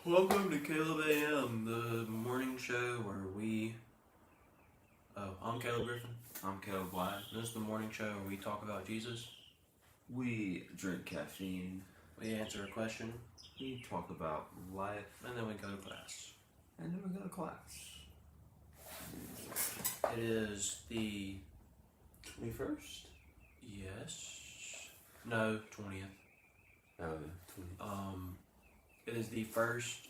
Welcome to Caleb AM, the morning show where I'm Caleb Griffin. I'm Caleb Wyatt. This is the morning show where we talk about Jesus. We drink caffeine. We answer a question. We talk about life. And then we go to class. And then we go to class. It is the 21st? Yes. No, 20th. Oh, the 20th. It is the first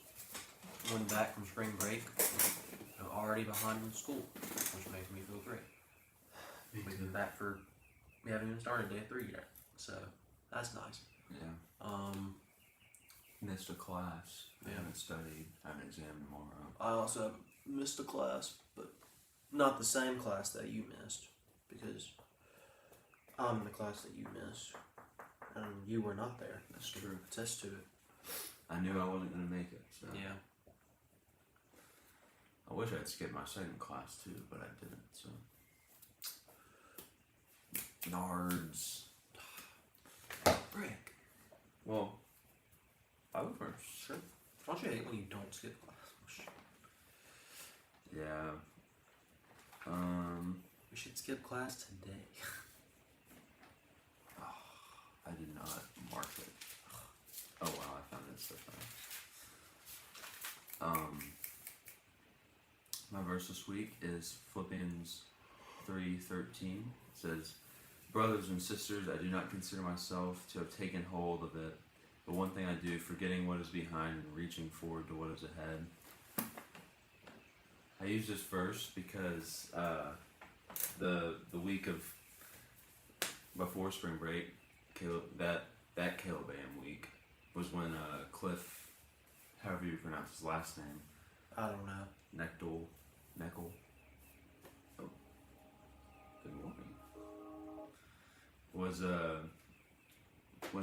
one back from spring break. I'm already behind in school, which makes me feel great. We've been back we haven't even started day 3 yet, so that's nice. Yeah. Missed a class. I Yeah. haven't studied. I have an exam tomorrow. I also missed a class, but not the same class that you missed, because I'm in the class that you missed, and you were not there. That's true. Attest to it. I knew I wasn't going to make it, so. Yeah. I wish I'd skipped my second class too, but I didn't, so. Nards. Brick. Well, I go first. Sure. Don't you hate when you don't skip class? Yeah. We should skip class today. I did not mark it. Oh wow, I found it so fast. My verse this week is Philippians 3:13. It says, "Brothers and sisters, I do not consider myself to have taken hold of it, but one thing I do, forgetting what is behind and reaching forward to what is ahead." I use this verse because the week of before spring break, that Caleb AM week was when Cliff, however you pronounce his last name, I don't know. Neckel. Oh, good morning. Was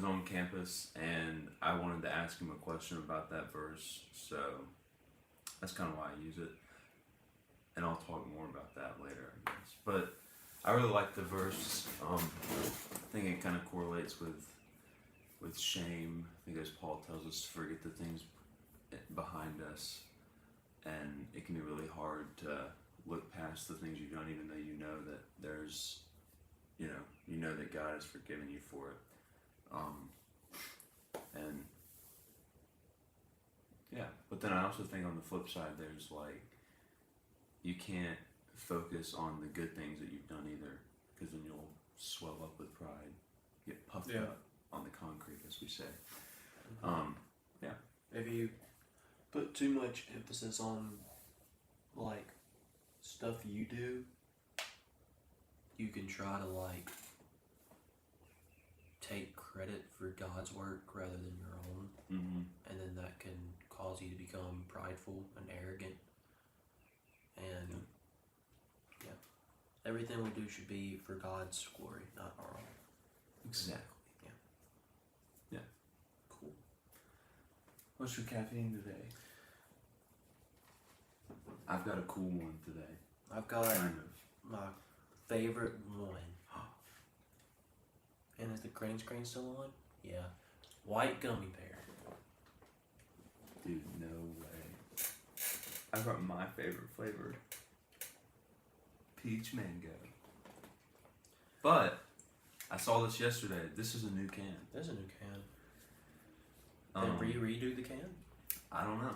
on campus, and I wanted to ask him a question about that verse, so that's kind of why I use it, and I'll talk more about that later, I guess. But I really like the verse. I think it kind of correlates with shame. I think as Paul tells us to forget the things behind us, and it can be really hard to look past the things you've done, even though you know that there's, you know that God has forgiven you for it. And yeah, but then I also think on the flip side, there's like, you can't focus on the good things that you've done either, because then you'll swell up with pride, get puffed up on the concrete, as we say. Yeah. If you put too much emphasis on like stuff you do, you can try to like take credit for God's work rather than your own, and then that can cause you to become prideful and arrogant. And everything we do should be for God's glory, not our own. Exactly. Yeah. Cool. What's your caffeine today? I've got a cool one today. I've got Kind of. my favorite one. And is the green screen still on? Yeah. White gummy bear. Dude, no way. I've got my favorite flavor. Peach mango. But I saw this yesterday. This is a new can. There's a new can. Did redo the can? I don't know.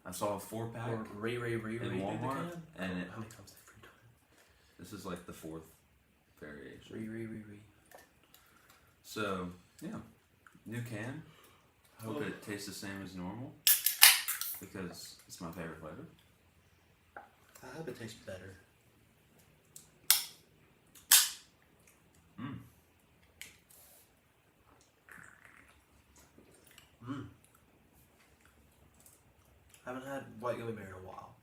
I saw a 4-pack Or redo the in Walmart, can? and How many times have we done this is like the 4th variation. it? So yeah, new can. Hope it tastes the same as normal, because it's my favorite flavor. I hope it tastes better. Haven't had white gummy bear in a while.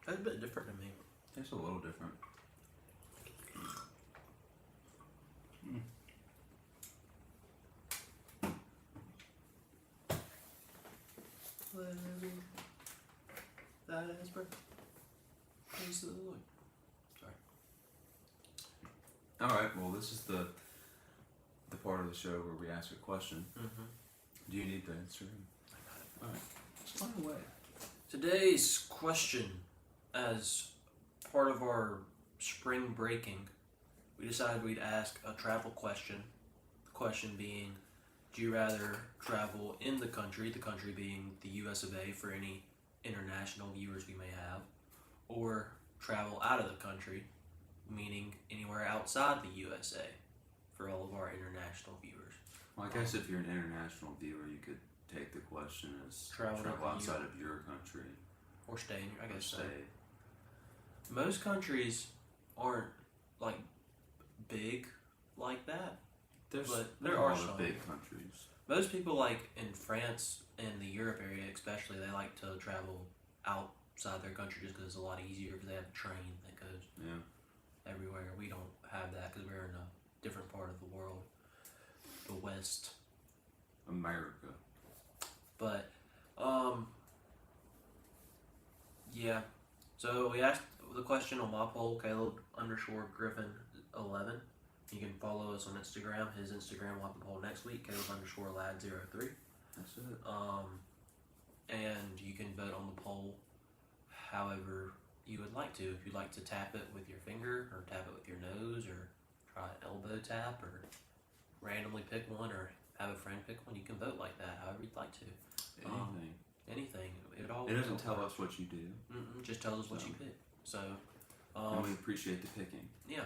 That's a bit different to me. Tastes a little different. Whatever that is, bro. Praise the Lord. Sorry. All right. Well, this is the part of the show where we ask a question. Mm-hmm. Do you need the Instagram? I got it. Alright. Just find a way. Today's question, as part of our spring breaking, we decided we'd ask a travel question. The question being, do you rather travel in the country being the US of A for any international viewers we may have, or travel out of the country, meaning anywhere outside the USA for all of our international viewers? Well, I guess if you're an international viewer, you could take the question as Travel to outside of your country. Or stay in, I Or guess so. stay. Most countries aren't like big like that. There's But there there are are the some. big countries. Most people, like in France and the Europe area especially, they like to travel outside their country just because it's a lot easier because they have a train that goes Yeah. everywhere. We don't have that because we're in a different part of the world, the West. America. But, yeah. So we asked the question on my poll, Caleb_Griffin11. You can follow us on Instagram. His Instagram will have a poll next week, Caleb_Lad03. That's it. And you can vote on the poll however you would like to. If you'd like to tap it with your finger, or tap it with your nose, or try an elbow tap, or randomly pick one, or have a friend pick one, you can vote like that, however you'd like to. Anything. Anything. It Doesn't tell us what you do. Just tells us what So. you pick. So, And we appreciate the picking. yeah.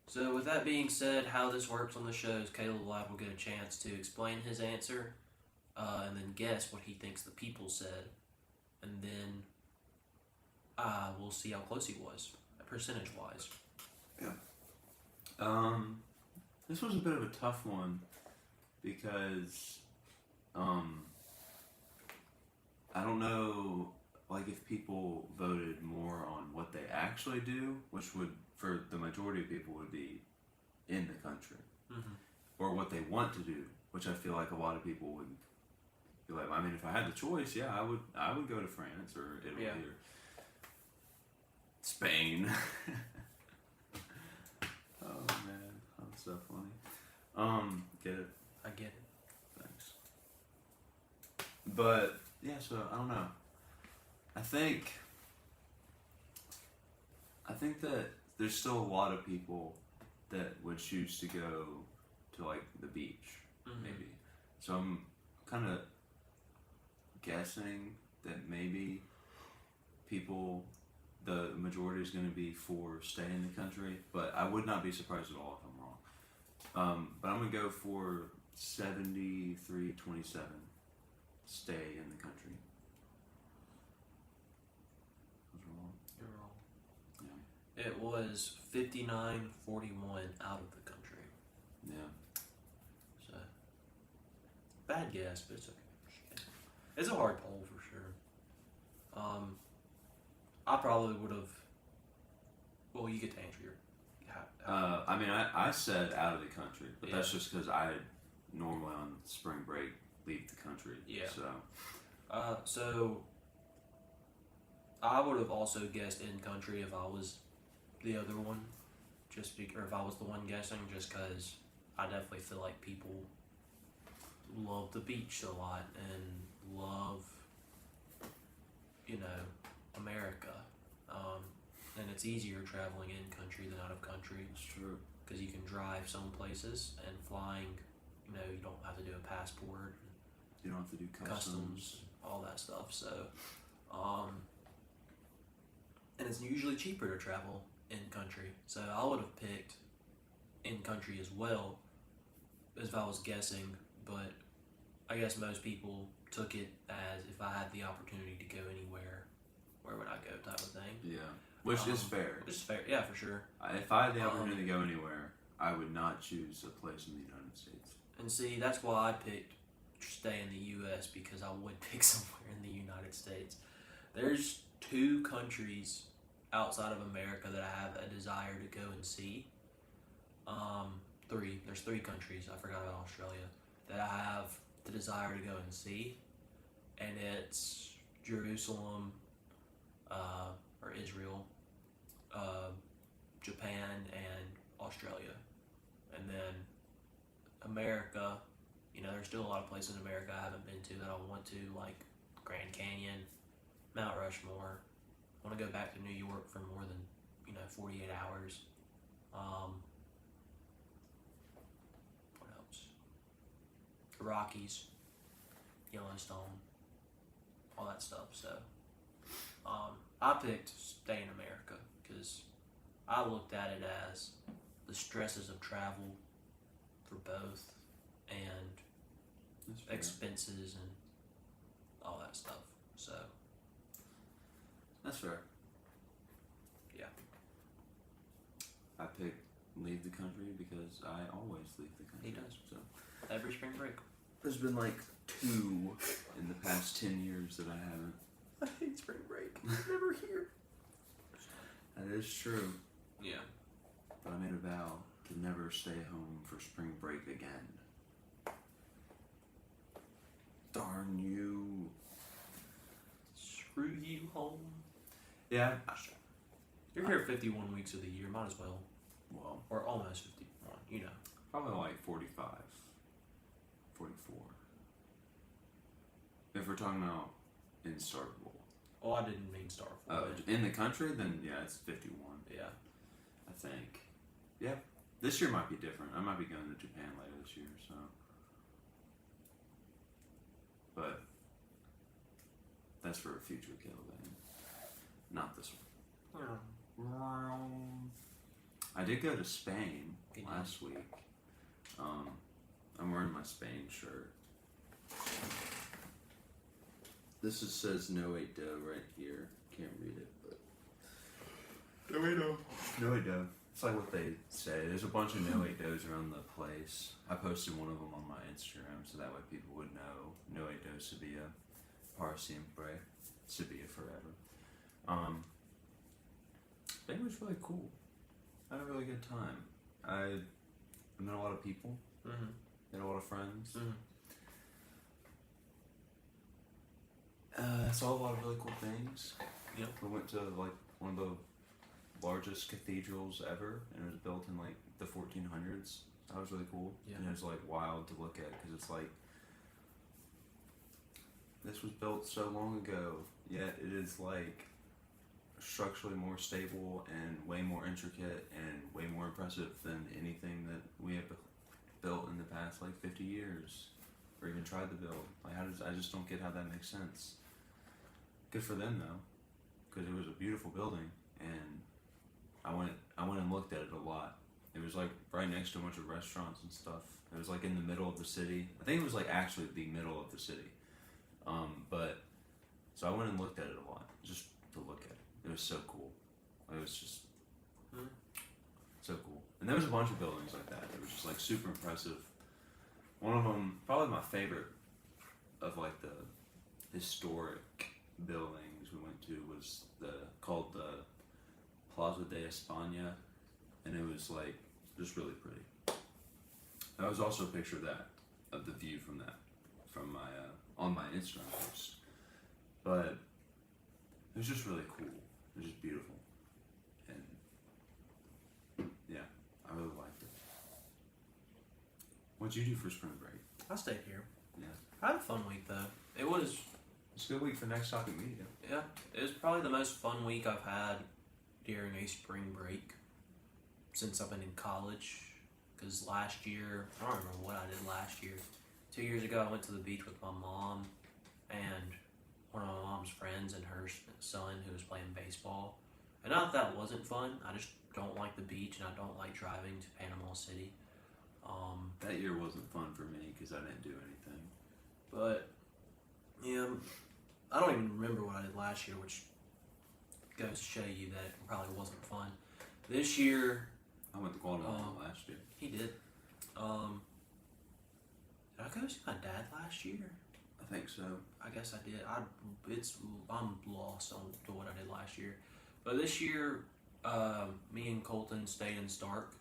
So with that being said, how this works on the show is Caleb Live will get a chance to explain his answer, and then guess what he thinks the people said, and then we'll see how close he was, percentage-wise. This was a bit of a tough one because I don't know, like, if people voted more on what they actually do, which would, for the majority of people, would be in the country, Mm-hmm. or what they want to do, which I feel like a lot of people would be like, I mean, if I had the choice, yeah, I would go to France or Italy Yeah. or Spain. Oh man, that's so funny. Get it? I get it. Thanks. But yeah, so I don't know. I think that there's still a lot of people that would choose to go to like the beach, Mhm. maybe. So I'm kind of guessing that maybe the majority is going to be for stay in the country, but I would not be surprised at all if I'm wrong. But I'm going to go for 73-27, stay in the country. Was wrong? You're wrong. Yeah. It was 59-41 out of the country. Yeah. So, bad guess, but it's okay. It's a hard poll for sure. I probably would have. Well, you get to answer your. I mean, I said out of the country, but Yeah. that's just because I normally on spring break leave the country. Yeah. So, So I would have also guessed in country if I was the other one, or if I was the one guessing, just because I definitely feel like people love the beach a lot and love, America. And it's easier traveling in country than out of country it's true. because you can drive some places, and flying, you don't have to do a passport. You don't have to do customs. All that stuff. So, and it's usually cheaper to travel in country. So I would have picked in country as well, as if I was guessing. But I guess most people took it as if I had the opportunity to go anywhere, where would I go, type of thing. Yeah. Which is fair. Which is fair, yeah, for sure. If I had the opportunity to go anywhere, I would not choose a place in the United States. And see, that's why I picked stay in the U.S. because I would pick somewhere in the United States. There's 2 countries outside of America that I have a desire to go and see. 3. There's 3 countries. I forgot about Australia that I have the desire to go and see, and it's Jerusalem, or Israel, Japan, and Australia, and then America, there's still a lot of places in America I haven't been to that I want to, like Grand Canyon, Mount Rushmore. I want to go back to New York for more than 48 hours. What else? The Rockies, Yellowstone, all that stuff. So I picked stay in America because I looked at it as the stresses of travel for both and That's fair. expenses and all that stuff. So That's fair. yeah. I picked leave the country because I always leave the country. He does. So Every spring break. there's been like 2 in the past 10 years that I haven't. I hate spring break. I'm never here. That is true. Yeah. But I made a vow to never stay home for spring break again. Darn you. Screw you home. Yeah. You're here 51 weeks of the year. Might as well. Well, Or almost 51. probably like 45, 44. If we're talking about in Starkville. Oh, I didn't mean Starfall. Oh, in the country, then yeah, it's 51. Yeah. I think. Yeah. This year might be different. I might be going to Japan later this year, so. But that's for a future Gilligan. Not this one. I did go to Spain You did? last week. I'm wearing my Spain shirt. Says No Wait Dough right here. Can't read it, but No Wait Dough. No Wait Dough. It's like what they say. There's a bunch of No Wait Doughs around the place. I posted one of them on my Instagram so that way people would know No Wait Dough Sevilla, para siempre, Sevilla forever. Spain was really cool. I had a really good time. I met a lot of people. Mm-hmm. Made a lot of friends. Mm-hmm. Saw a lot of really cool things. Yep. We went to like one of the largest cathedrals ever, and it was built in like the 1400s. That was really cool. Yeah. And it was like wild to look at because it's like this was built so long ago, yet it is like structurally more stable and way more intricate and way more impressive than anything that we have built in the past like 50 years or even tried to build. Like I just don't get how that makes sense. Good for them though, because it was a beautiful building, and I went and looked at it a lot. It was like right next to a bunch of restaurants and stuff. It was like in the middle of the city. I think it was like actually the middle of the city. But so I went and looked at it a lot just to look at it. It was so cool. It was just so cool. And there was a bunch of buildings like that. They were just like super impressive. One of them, probably my favorite of like the historic buildings we went to, was called the Plaza de España, and it was like just really pretty. There was also a picture of the view from my on my Instagram post, but it was just really cool. It was just beautiful, and yeah, I really liked it. What'd you do for spring break? I stayed here. Yeah, I had a fun week though. It was it's a good week for Next Topic Media. Yeah, it was probably the most fun week I've had during a spring break since I've been in college. Because last year, I don't remember what I did last year. 2 years ago, I went to the beach with my mom and one of my mom's friends and her son who was playing baseball. And not that wasn't fun. I just don't like the beach and I don't like driving to Panama City. That year wasn't fun for me because I didn't do anything. But yeah, I don't even remember what I did last year, which goes to show you that it probably wasn't fun. This year, I went to Guatemala last year. he did. Did I go see my dad last year? I think so. I guess I did. I'm lost on to what I did last year, but this year, me and Colton stayed in Stark.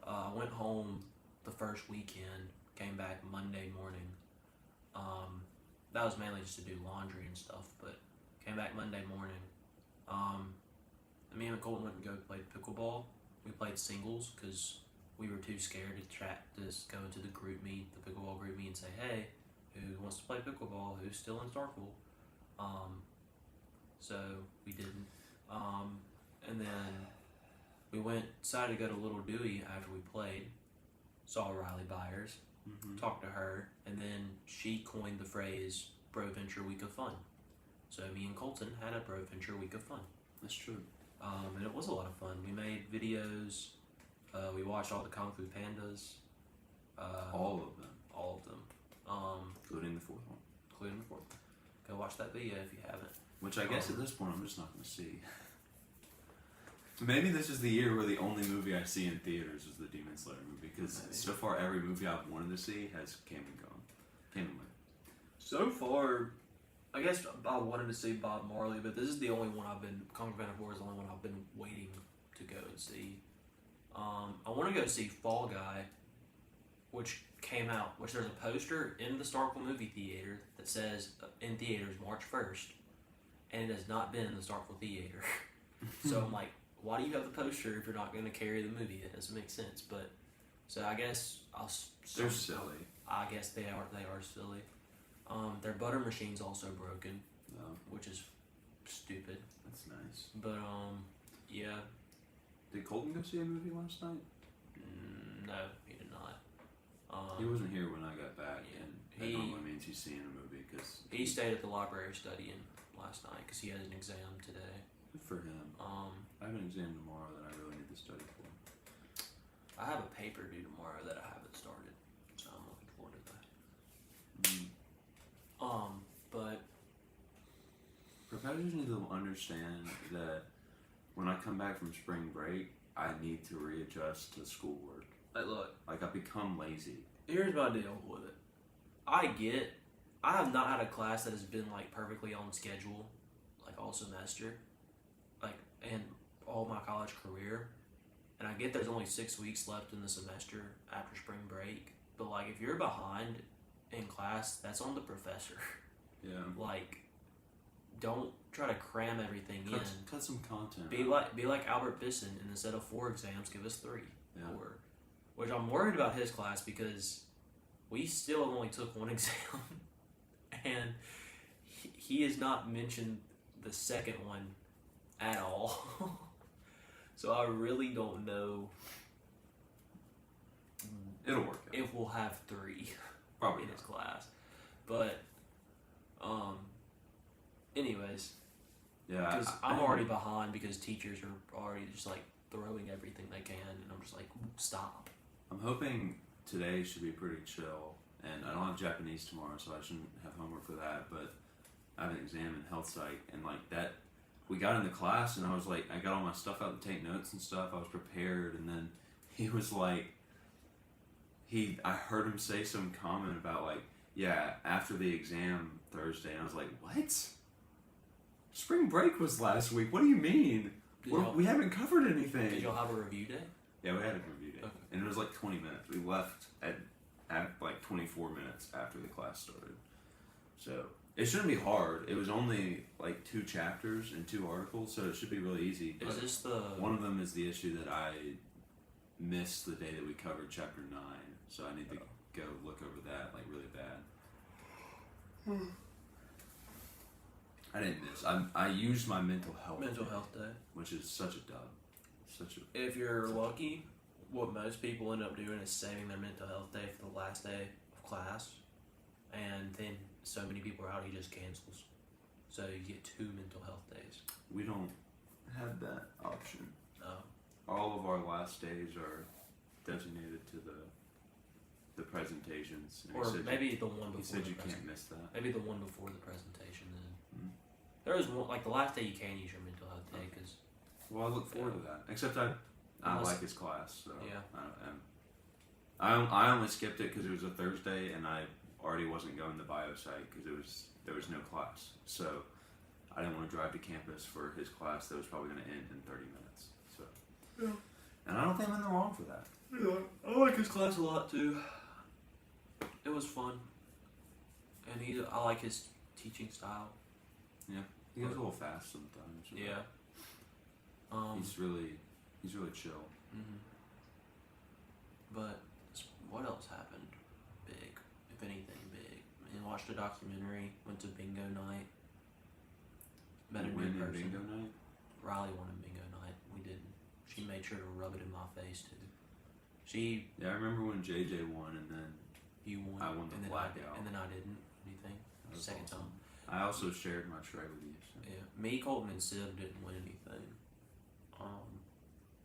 I went home the first weekend, came back Monday morning. That was mainly just to do laundry and stuff, but came back Monday morning. Me and Colton went and go play pickleball. We played singles because we were too scared to go into the group meet, the pickleball group meet, and say, hey, who wants to play pickleball? Who's still in Starkville? So we didn't. And then we decided to go to Little Dewey after we played. Saw Riley Byers, talked to her, and then she coined the phrase Bro Venture Week of Fun. So me and Colton had a Bro Venture Week of Fun. That's true. And it was a lot of fun. We made videos. We watched all the Kung Fu Pandas. All of them. All of them. Including the fourth one. Including the fourth. Go watch that video if you haven't. Which I guess at this point I'm just not going to see. Maybe this is the year where the only movie I see in theaters is the Demon Slayer movie, because so far every movie I've wanted to see has came and gone. Came and went. So far, I guess I wanted to see Bob Marley, but this is the only one Kung Fu Panda 4 is the only one I've been waiting to go and see. I want to go see Fall Guy, which came out, which there's a poster in the Starkville movie theater that says in theaters March 1st, and it has not been in the Starkville theater. So I'm like, why do you have the poster if you're not going to carry the movie? It doesn't make sense. But so I guess they're silly. I guess they are silly. Their butter machine's also broken, which is stupid. That's nice. But yeah. Did Colton go see a movie last night? No, he did not. He wasn't here when I got back, yeah, and that normally means he's seeing a movie because he stayed at the library studying last night because he had an exam today. Good for him. I have an exam tomorrow that I really need to study for. I have a paper due tomorrow that I haven't started, so I'm looking forward to that. But professors need to understand that when I come back from spring break, I need to readjust to schoolwork. Look, Like, I become lazy. here's my deal with it. I have not had a class that has been like perfectly on schedule, like all semester, like and all my college career. And I get there's only 6 weeks left in the semester after spring break, but like if you're behind in class, that's on the professor. Yeah. Like, don't try to cram everything in. Cut some content. Be like Albert Bisson, and instead of 4 exams, give us 3. Yeah. Or, which I'm worried about his class because we still only took 1 exam, and he has not mentioned the second one at all. So I really don't know. It'll work out. If we'll have 3 Probably in not. his class, but anyways. Yeah, Because I'm already behind because teachers are already just like throwing everything they can, and I'm just like, stop. I'm hoping today should be pretty chill, and I don't have Japanese tomorrow, so I shouldn't have homework for that. But I have an exam in health psych, and like that, we got into class, and I was like, I got all my stuff out to take notes and stuff. I was prepared, and then he was like, I heard him say some comment about like, yeah, after the exam Thursday, and I was like, what? Spring break was last week. What do you mean? We haven't covered anything. Did y'all have a review day? Yeah, we had a review day. Okay. And it was like 20 minutes. We left at like 24 minutes after the class started. So it shouldn't be hard. It was only like 2 chapters and 2 articles, so it should be really easy. Is this the One of them is the issue that I missed the day that we covered chapter 9, so I need to go look over that like really bad. I didn't miss. I used my mental health day? which is such a dub. If you're lucky, what most people end up doing is saving their mental health day for the last day of class, and then so many people are out, he just cancels. So you get 2 mental health days. We don't have that option. Oh. All of our last days are designated to the presentations. And Or he said maybe the one before. He said the you can't miss that. Maybe the one before the presentation. Then there was one like the last day you can use your mental health day because. Well, I look forward to that. Except I Unless- like his class, so Yeah. I only skipped it because it was a Thursday, and I already wasn't going to biopsych because there was no class. So I didn't want to drive to campus for his class that was probably going to end in 30 minutes. So Yeah. And I don't think I'm in the wrong for that. Yeah, I like his class a lot too. It was fun, and I like his teaching style. Yeah, he goes a little fast sometimes. Yeah. He's really chill. Mm-hmm. But what else happened? Big, if anything, big. And watched a documentary. Went to bingo night. Met a You new win in person. bingo night? Riley won a bingo night. We didn't. She made sure to rub it in my face too. She, Yeah, I remember when JJ won, and then you won. I won the and then flag I did, out. and then I didn't. Anything. that was Second awesome. time. I also shared my tray with you. So. Yeah. Me, Colton, and Sid didn't win anything.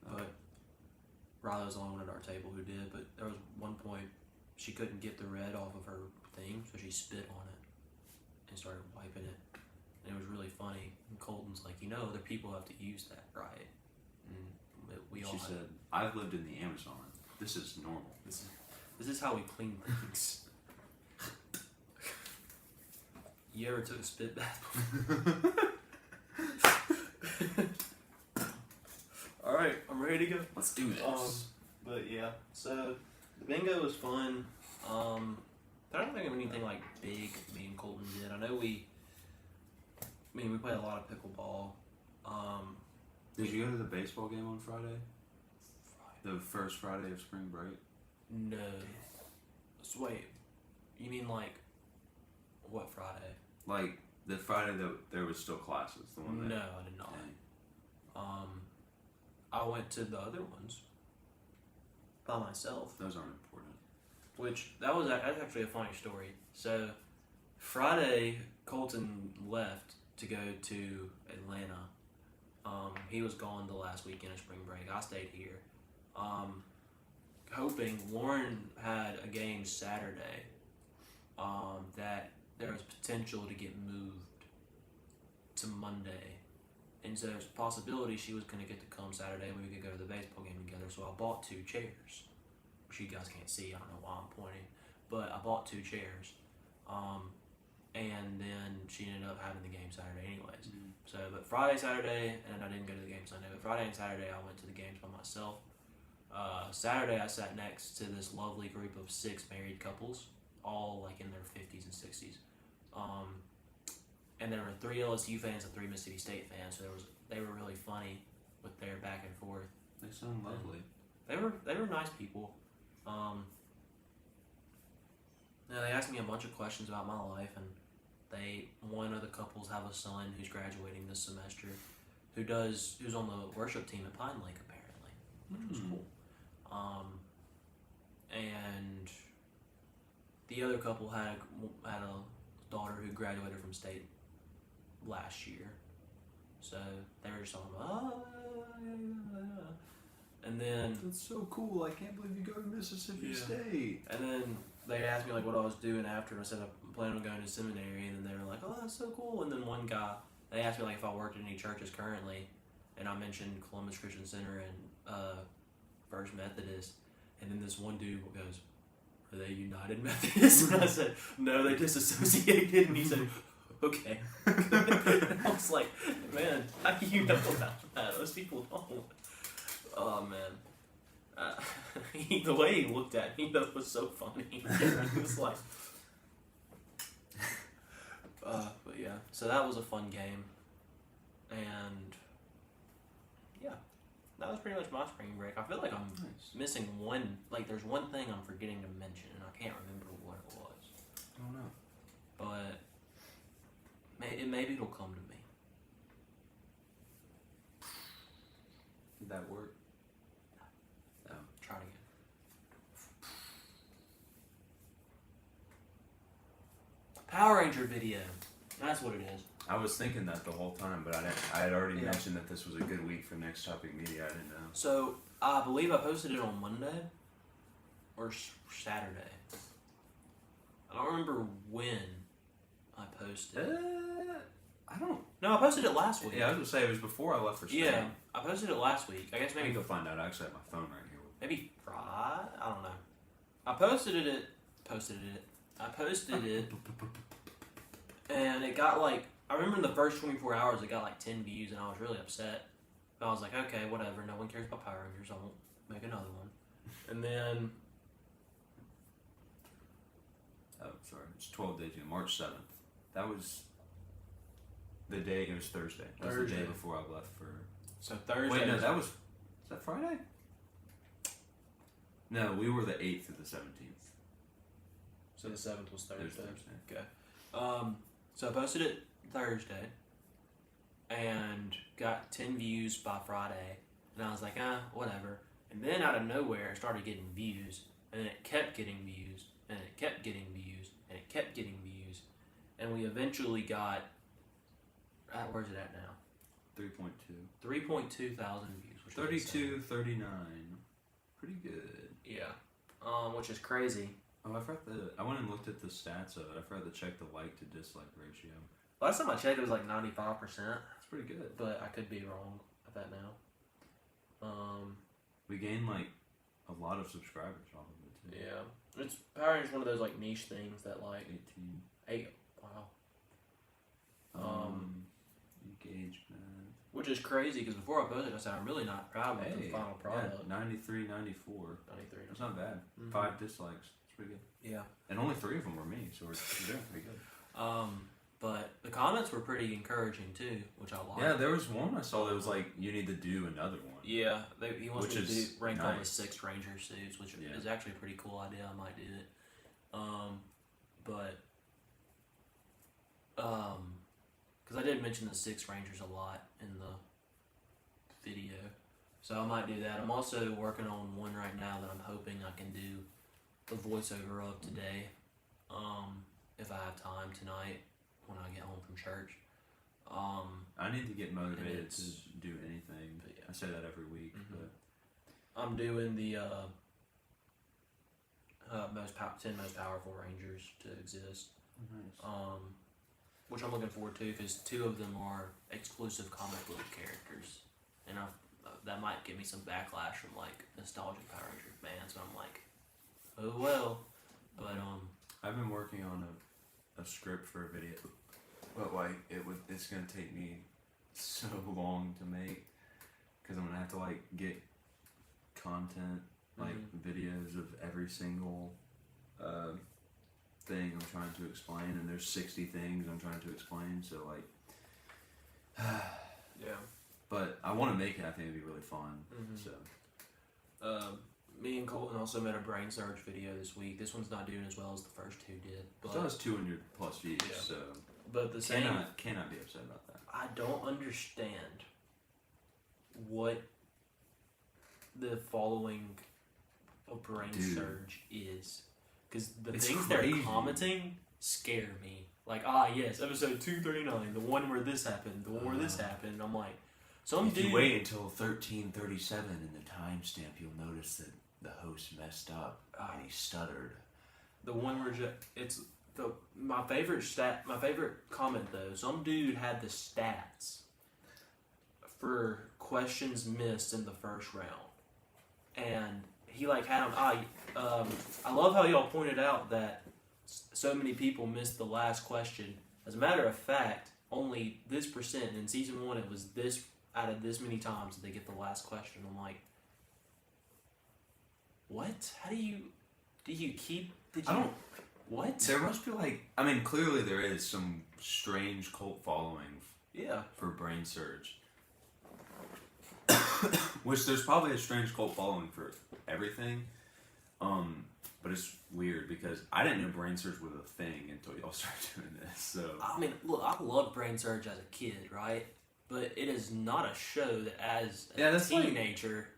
But Riley was the only one at our table who did. But there was one point she couldn't get the red off of her thing, so she spit on it and started wiping it. And it was really funny. And Colton's like, other people have to use that, right? And we all. She said, "I've lived in the Amazon. This is normal." This is how we clean things. You ever took a spit bath before? Alright, I'm ready to go. Let's do this. But yeah, so the bingo was fun. But I don't think of anything like big me and Colton did. I know we played a lot of pickleball. Did you go to the baseball game on Friday? The first Friday of spring break? No. So wait, you mean like what Friday? Like the Friday that there was still classes. The one that. No, I did not. Dang. I went to the other ones by myself, Those aren't important. which that's actually a funny story. So Friday, Colton left to go to Atlanta. He was gone the last weekend of spring break. I stayed here, hoping Lauren had a game Saturday that there was potential to get moved to Monday. And so there's a possibility she was going to get to come Saturday and we could go to the baseball game together. So I bought 2 chairs, which you guys can't see. I don't know why I'm pointing. But I bought 2 chairs. And then she ended up having the game Saturday anyways. Mm-hmm. So, but Friday, Saturday, and I didn't go to the game Sunday. But Friday and Saturday I went to the games by myself. Saturday I sat next to this lovely group of 6 married couples, all like in their 50s and 60s. And there were 3 LSU fans and 3 Mississippi State fans. So they were really funny with their back and forth. They sound lovely. They were nice people. They asked me a bunch of questions about my life, and one of the couples have a son who's graduating this semester, who's on the worship team at Pine Lake apparently, which was cool. And the other couple had a daughter who graduated from state last year, so they were just talking about and then That's so cool. I can't believe you go to Mississippi Yeah. State. and then they asked me like what I was doing after, and I said I'm planning on going to seminary, and then they were like, oh, that's so cool. And then one guy, they asked me like if I worked in any churches currently, and I mentioned Columbus Christian Center and First Methodist, and then this one dude goes, are they United Methodist? And I said, no, they disassociated. And he said, okay. And I was like, man, how do you know about that? Those people don't. Oh, man. The way he looked at me, that was so funny. He was like, but yeah, so that was a fun game. And yeah, that was pretty much my spring break. I feel like I'm missing one, like there's one thing I'm forgetting to mention, and I can't remember what it was. I don't know. But maybe it'll come to me. Did that work? No. Try it again. Power Ranger video. That's what it is. I was thinking that the whole time, but I had already Yeah. mentioned that this was a good week for Next Topic Media. I didn't know. So I believe I posted it on Monday or Saturday. I don't remember when I posted. I don't. No, I posted it last week. Yeah, I was gonna say it was before I left for Spain. Yeah, I posted it last week. I guess Maybe maybe go find out. I actually have my phone right here. maybe Friday. I don't know. I posted it, and it got like, I remember in the first 24 hours it got like 10 views, and I was really upset. But I was like, okay, whatever. No one cares about Power Rangers. I won't make another one. And then Oh, sorry. It's 12 days ago, March 7th. That was the day. It was Thursday. That was the day Thursday. before I left for. so Thursday. Wait, no, that was. Is that Friday? No, we were the 8th through the 17th. So the 7th was It was Thursday. Thursday. Okay. So I posted it Thursday and got 10 views by Friday. And I was like, whatever. And then out of nowhere, it started getting views. And then it kept getting views. And it kept getting views. And it kept getting views. And we eventually got, where's it at now? 3.2. 3.2 thousand views. Which is 32, insane. 39. Pretty good. Yeah. Which is crazy. Oh, I went and looked at the stats of it. I forgot to check the like to dislike ratio. Last time I checked, it was like 95%. That's pretty good. But I could be wrong at that now. We gained like a lot of subscribers off of it too. Yeah. It's Power Rangers one of those like niche things that like 18. Wow. Engagement. Which is crazy because before I posted, I said I'm really not proud of the final product. Yeah, 93, 94. 93. That's not bad. Mhm. 5 dislikes. It's pretty good. Yeah. And only 3 of them were me, so we're doing pretty good. But the comments were pretty encouraging too, which I liked. Yeah, there was one I saw that was like, you need to do another one. Yeah, he wants Which me to is rank all the nice. 6 Ranger suits, which Yeah. is actually a pretty cool idea. I might do it. Because I did mention the 6 Rangers a lot in the video, so I might do that. I'm also working on one right now that I'm hoping I can do the voiceover of today, if I have time tonight when I get home from church. I need to get motivated to it's- do anything. but yeah. I say that every week, Mhm. but I'm doing the 10 most powerful Rangers to exist. Which I'm looking forward to because 2 of them are exclusive comic book characters, and that might give me some backlash from like nostalgic Power Rangers fans. And I'm like, oh well, but I've been working on a script for a video, but like it's gonna take me so long to make because I'm gonna have to like get content, like videos of every single thing I'm trying to explain, and there's 60 things I'm trying to explain, so like yeah. but I want to make it. I think it'd be really fun. Mhm. So Me and Colton also made a Brain Surge video this week. This one's not doing as well as the first 2 did, it but still has 200 plus views, Yeah. so the same. cannot be upset about that. I don't understand what the following of Brain Dude. Surge is. Because the It's things crazy. they're commenting scare me. Like, yes, episode 239, the one where this happened, the one where this happened. I'm like, some If dude. you wait until 13:37 in the timestamp, you'll notice that the host messed up and he stuttered. The one where it's my favorite comment though. Some dude had the stats for questions missed in the first round, and he like had them. I love how y'all pointed out that so many people missed the last question. As a matter of fact, only this percent in season 1. It was this out of this many times that they get the last question. I'm like, what? How do you keep? Did you? I don't. What? There must be like, I mean, clearly there is some strange cult following Yeah. for Brain Surge. Which there's probably a strange cult following for everything. But it's weird because I didn't know Brain Surge was a thing until y'all started doing this. So I mean, look, I loved Brain Surge as a kid, right? But it is not a show that, as a that's like- teenager,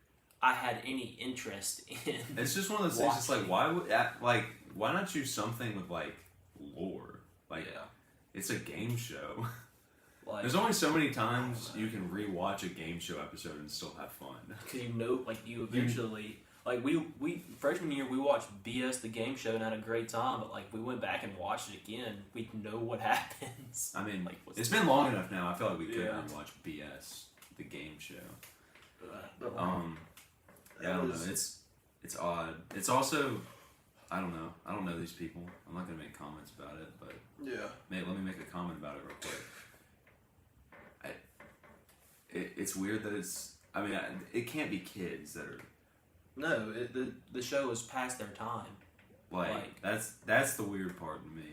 I had any interest in. it's just one of those things. It's like, why not choose something with like lore? Like, Yeah. it's a game show. Like, There's only so many times you can rewatch a game show episode and still have fun. because you eventually, like we freshman year we watched BS the game show and had a great time, but like we went back and watched it again, we'd know what happens. I mean, like what's it's been long enough now. I feel like we could Yeah. rewatch BS the game show. But, Yeah, I don't know. It's odd. It's also, I don't know. I don't know these people. I'm not gonna make comments about it, but yeah. let me make a comment about it real quick. It's weird that it's. I mean, it can't be kids that are No, the show is past their time. like that's the weird part to me.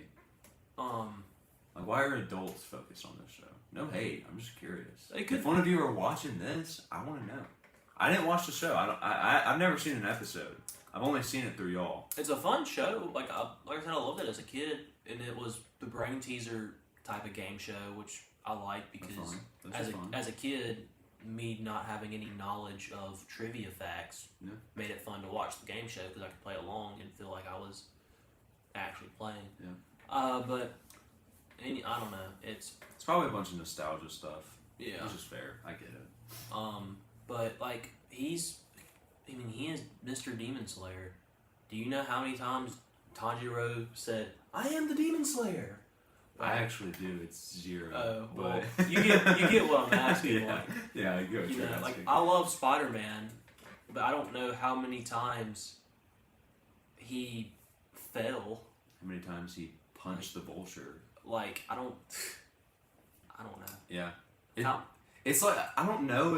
Like, why are adults focused on this show? No hate. I'm just curious. They could- If one of you are watching this, I want to know. I didn't watch the show. I've never seen an episode. I've only seen it through y'all. It's a fun show. Like I said, I loved it as a kid, and it was the brain teaser type of game show, which I like because as a kid, me not having any knowledge of trivia facts made it fun to watch the game show because I could play along and feel like I was actually playing. Yeah. But I don't know. It's probably a bunch of nostalgia stuff. Yeah. Which is fair. I get it. But like he is Mr. Demon Slayer. Do you know how many times Tanjiro said, "I am the Demon Slayer"? I actually do. It's 0. Oh, but well, you get what I'm asking. Yeah, like, yeah, I get what you're asking. Like I love Spider-Man, but I don't know how many times he fell. How many times he punched the vulture? Like I don't know. Yeah. It's like I don't know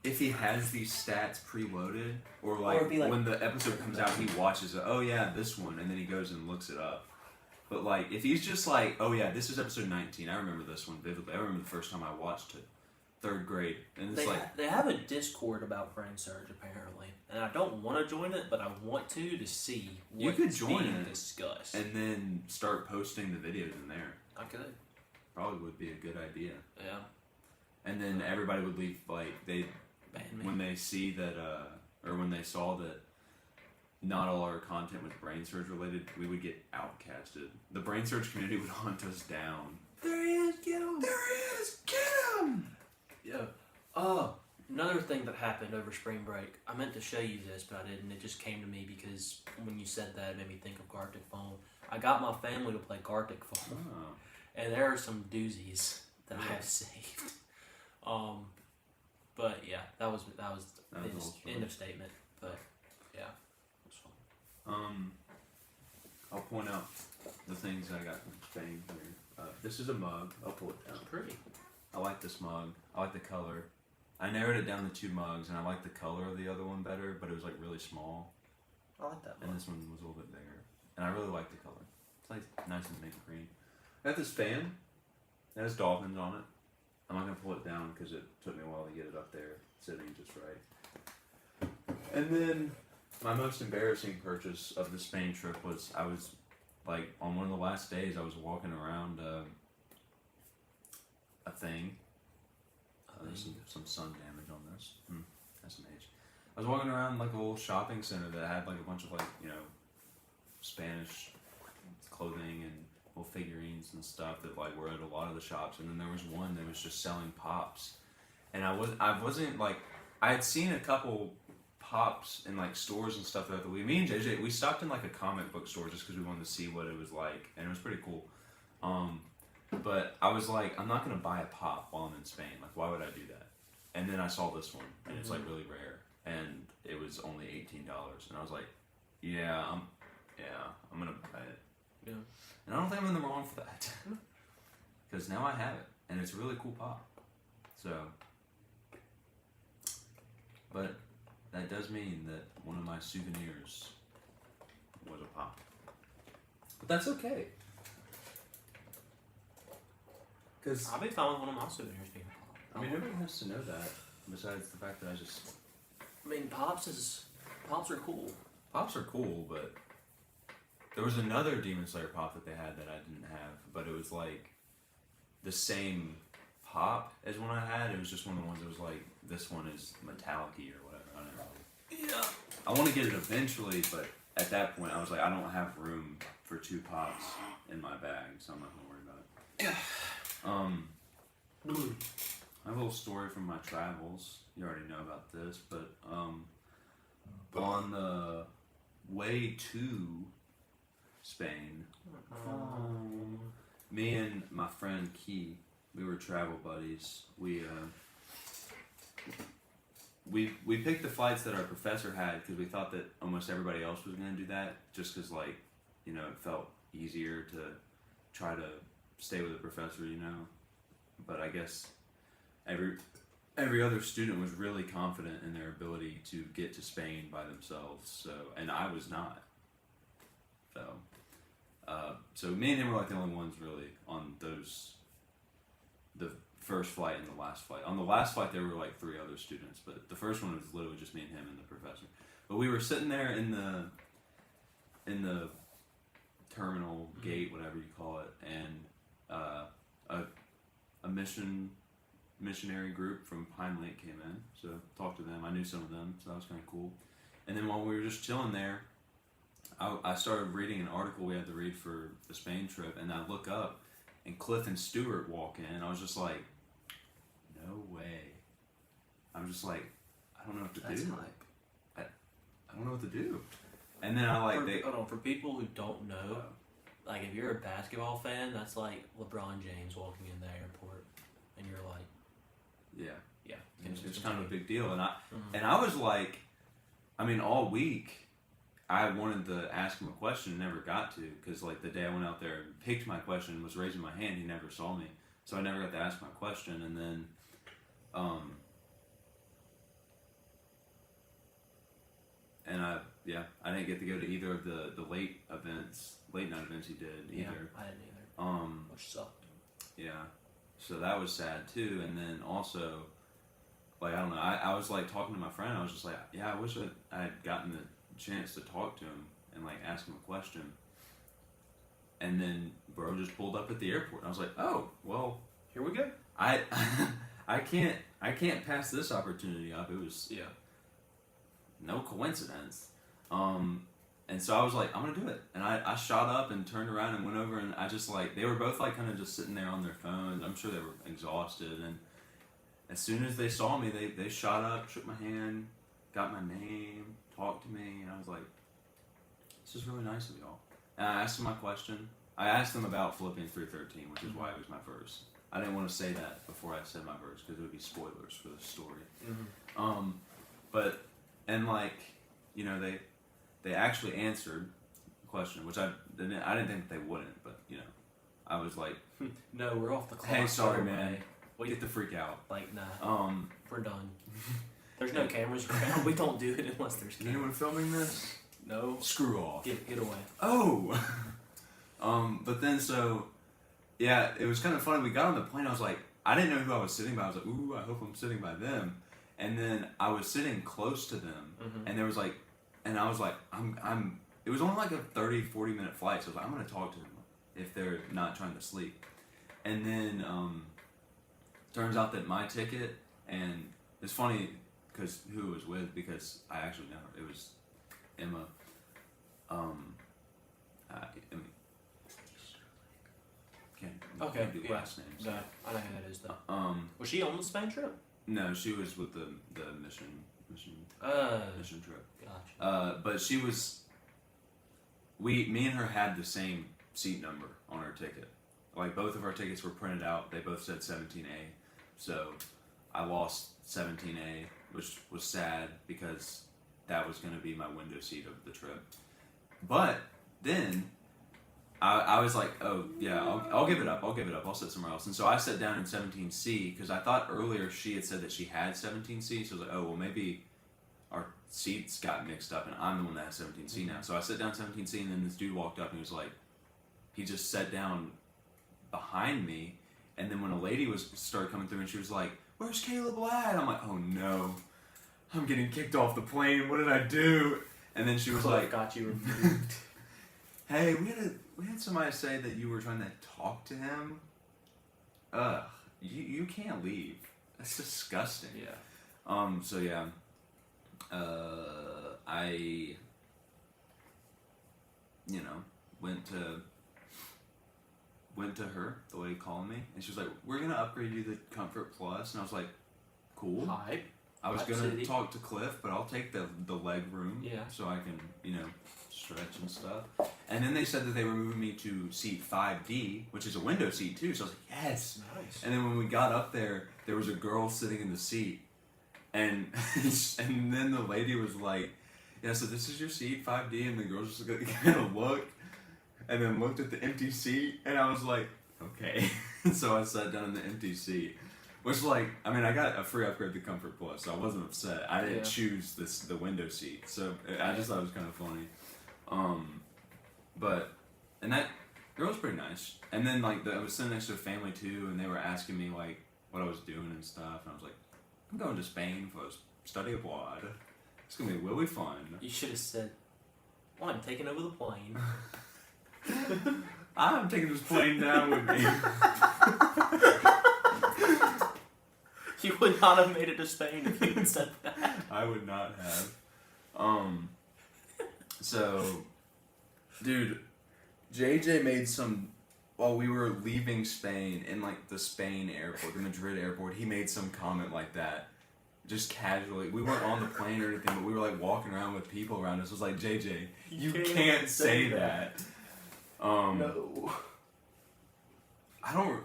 if he has these stats preloaded or like when the episode comes out he watches it. Oh yeah, this one, and then he goes and looks it up. But like if he's just like, oh yeah, this is episode 19. I remember this one vividly. I remember the first time I watched it, 3rd grade, and it's they have a Discord about Brain Surge apparently, and I don't want to join it, but I want to see what's being discussed, and then start posting the videos in there. I could. Probably would be a good idea. Yeah. And then everybody would leave like when they see that or when they saw that not all our content was Brain Surge related, we would get outcasted. The Brain Surge community would hunt us down. There he is, get him! There he is, get him! Yeah. Another thing that happened over spring break, I meant to show you this, but I didn't. It just came to me because when you said that, it made me think of Gartic Phone. I got my family to play Gartic Phone, and there are some doozies that I have saved. But yeah, that was his end of statement. But yeah, it was fun. I'll point out the things I got from Spain here. This is a mug. I'll pull it down. Pretty. I like this mug. I like the color. I narrowed it down to 2 mugs, and I like the color of the other one better, but it was like really small. I like that one. And this one was a little bit bigger. And I really like the color. It's like nice and mint green. I got this fan. It has dolphins on it. I'm not going to pull it down because it took me a while to get it up there sitting just right. And then my most embarrassing purchase of the Spain trip was I was like on one of the last days I was walking around a thing. There's some sun damage on this. SMH. I was walking around like a little shopping center that had like a bunch of like, Spanish clothing and little figurines and stuff that like were at a lot of the shops, and then there was one that was just selling pops. And I wasn't like, I had seen a couple pops in like stores and stuff throughout the week. Me and JJ, we stopped in like a comic book store just because we wanted to see what it was like, and it was pretty cool. But I was like, I'm not gonna buy a pop while I'm in Spain. Like, why would I do that? And then I saw this one, and it's like really rare, and it was only $18, and I was like, I'm gonna buy it. Yeah. And I don't think I'm in the wrong for that, because now I have it, and it's a really cool pop. So, but that does mean that one of my souvenirs was a pop. But that's okay. Because I'll be fine with one of my souvenirs being a pop. I mean, nobody has to know that. Besides the fact that Pops are cool. Pops are cool, but there was another Demon Slayer pop that they had that I didn't have, but it was like the same pop as one I had. It was just one of the ones that was like, this one is metallic-y or whatever. I don't know. Yeah. I want to get it eventually, but at that point I was like, I don't have room for 2 pops in my bag, so I'm not gonna worry about it. Yeah. I have a little story from my travels. You already know about this, but on the way to Spain, me and my friend Key, we were travel buddies. We picked the flights that our professor had because we thought that almost everybody else was going to do that, just because it felt easier to try to stay with the professor, But I guess every other student was really confident in their ability to get to Spain by themselves. So, and I was not. So me and him were like the only ones really on the first flight and the last flight. On the last flight there were like 3 other students, but the first one was literally just me and him and the professor. But we were sitting there in the terminal gate, whatever you call it, and a missionary group from Pine Lake came in. So talked to them. I knew some of them, so that was kind of cool. And then while we were just chilling there, I started reading an article we had to read for the Spain trip, and I look up, and Cliff and Stuart walk in, and I was just like, no way. I'm just like, I don't know what to That's do. hype. I don't know what to do. And then I like, Hold on, for people who don't know, like if you're a basketball fan, that's like LeBron James walking in the airport, and you're like, yeah, yeah, it's kind of a big deal. And I was like, I mean, all week, I wanted to ask him a question and never got to, because like the day I went out there and picked my question and was raising my hand, he never saw me, so I never got to ask my question. And then I didn't get to go to either of the late night events he did either. Yeah, I didn't either. Which sucked. Yeah, so that was sad too. And then also, like, I don't know, I was like talking to my friend, I was just like, yeah, I wish I had gotten the chance to talk to him and like ask him a question. And then bro just pulled up at the airport, and I was like, oh well, Here we go. I can't pass this opportunity up. It was no coincidence. And so I was like, I'm gonna do it. And I shot up and turned around and went over, and I just like, they were both like kind of just sitting there on their phones. I'm sure they were exhausted, and as soon as they saw me, they shot up, shook my hand, got my name, talked to me, and I was like, this is really nice of y'all. And I asked them my question. I asked them about Philippians 3:13, which is why it was my verse. I didn't want to say that before I said my verse, because it would be spoilers for the story. Mm-hmm. But, and like, you know, they actually answered the question, which I didn't think they wouldn't, but, you know, I was like, No, we're off the clock. hey, sorry, Go away. man. We Get the freak out. like nah. We're done. There's no cameras around. We don't do it unless there's Is cameras. anyone filming this? No. Screw off. Get away. Oh! But then so, yeah, it was kind of funny. We got on the plane, I was like, I didn't know who I was sitting by. I was like, ooh, I hope I'm sitting by them. And then I was sitting close to them, and there was like, and I was like, it was only like a 30, 40 minute flight, so I was like, I'm going to talk to them if they're not trying to sleep. And then, turns out that my ticket, and it's funny because who it was with, because I actually know her. It was Emma. Can't do last names. No, I know who that is though. Was she on the Spain trip? No, she was with the mission trip. Gotcha. But she was. Me and her had the same seat number on our ticket. Like both of our tickets were printed out. They both said 17A. So I lost 17A, which was sad because that was going to be my window seat of the trip. But then I was like, oh yeah, I'll give it up. I'll sit somewhere else. And so I sat down in 17C because I thought earlier she had said that she had 17C. So I was like, oh well, maybe our seats got mixed up and I'm the one that has 17C now. So I sat down 17C, and then this dude walked up and he was like, he just sat down behind me. And then when a lady started coming through and she was like, where's Caleb Ladd? I'm like, oh no, I'm getting kicked off the plane. What did I do? And then she was like, got you removed. hey, we had somebody say that you were trying to talk to him. Ugh, you can't leave. That's disgusting. Yeah. So yeah, I, you know, went to her, the lady calling me, and she was like, we're gonna upgrade you to Comfort Plus, and I was like, cool. Hype. I was Hype gonna City. talk to Cliff, but I'll take the leg room, Yeah. so I can, you know, stretch and stuff. And then they said that they were moving me to seat 5D, which is a window seat too, so I was like, yes. Nice. And then when we got up there was a girl sitting in the seat, and and then the lady was like, yeah, so this is your seat, 5D, and the girl just kind of looked, and then looked at the empty seat, and I was like, okay. So I sat down in the empty seat, which, like, I mean, I got a free upgrade to Comfort Plus, so I wasn't upset. I didn't choose the window seat, so I just thought it was kind of funny. And that girl was pretty nice. And then, like, I was sitting next to a family, too, and they were asking me, like, what I was doing and stuff, and I was like, I'm going to Spain for a study abroad. It's gonna be really fun. You should have said, well, I'm taking over the plane. I'm taking this plane down with me. You would not have made it to Spain if you had said that. I would not have. So, dude, JJ made some, while we were leaving Spain, in like the Spain airport, the Madrid airport, he made some comment like that. Just casually. We weren't on the plane or anything, but we were like walking around with people around us. It was like, JJ, you can't say that. No. I don't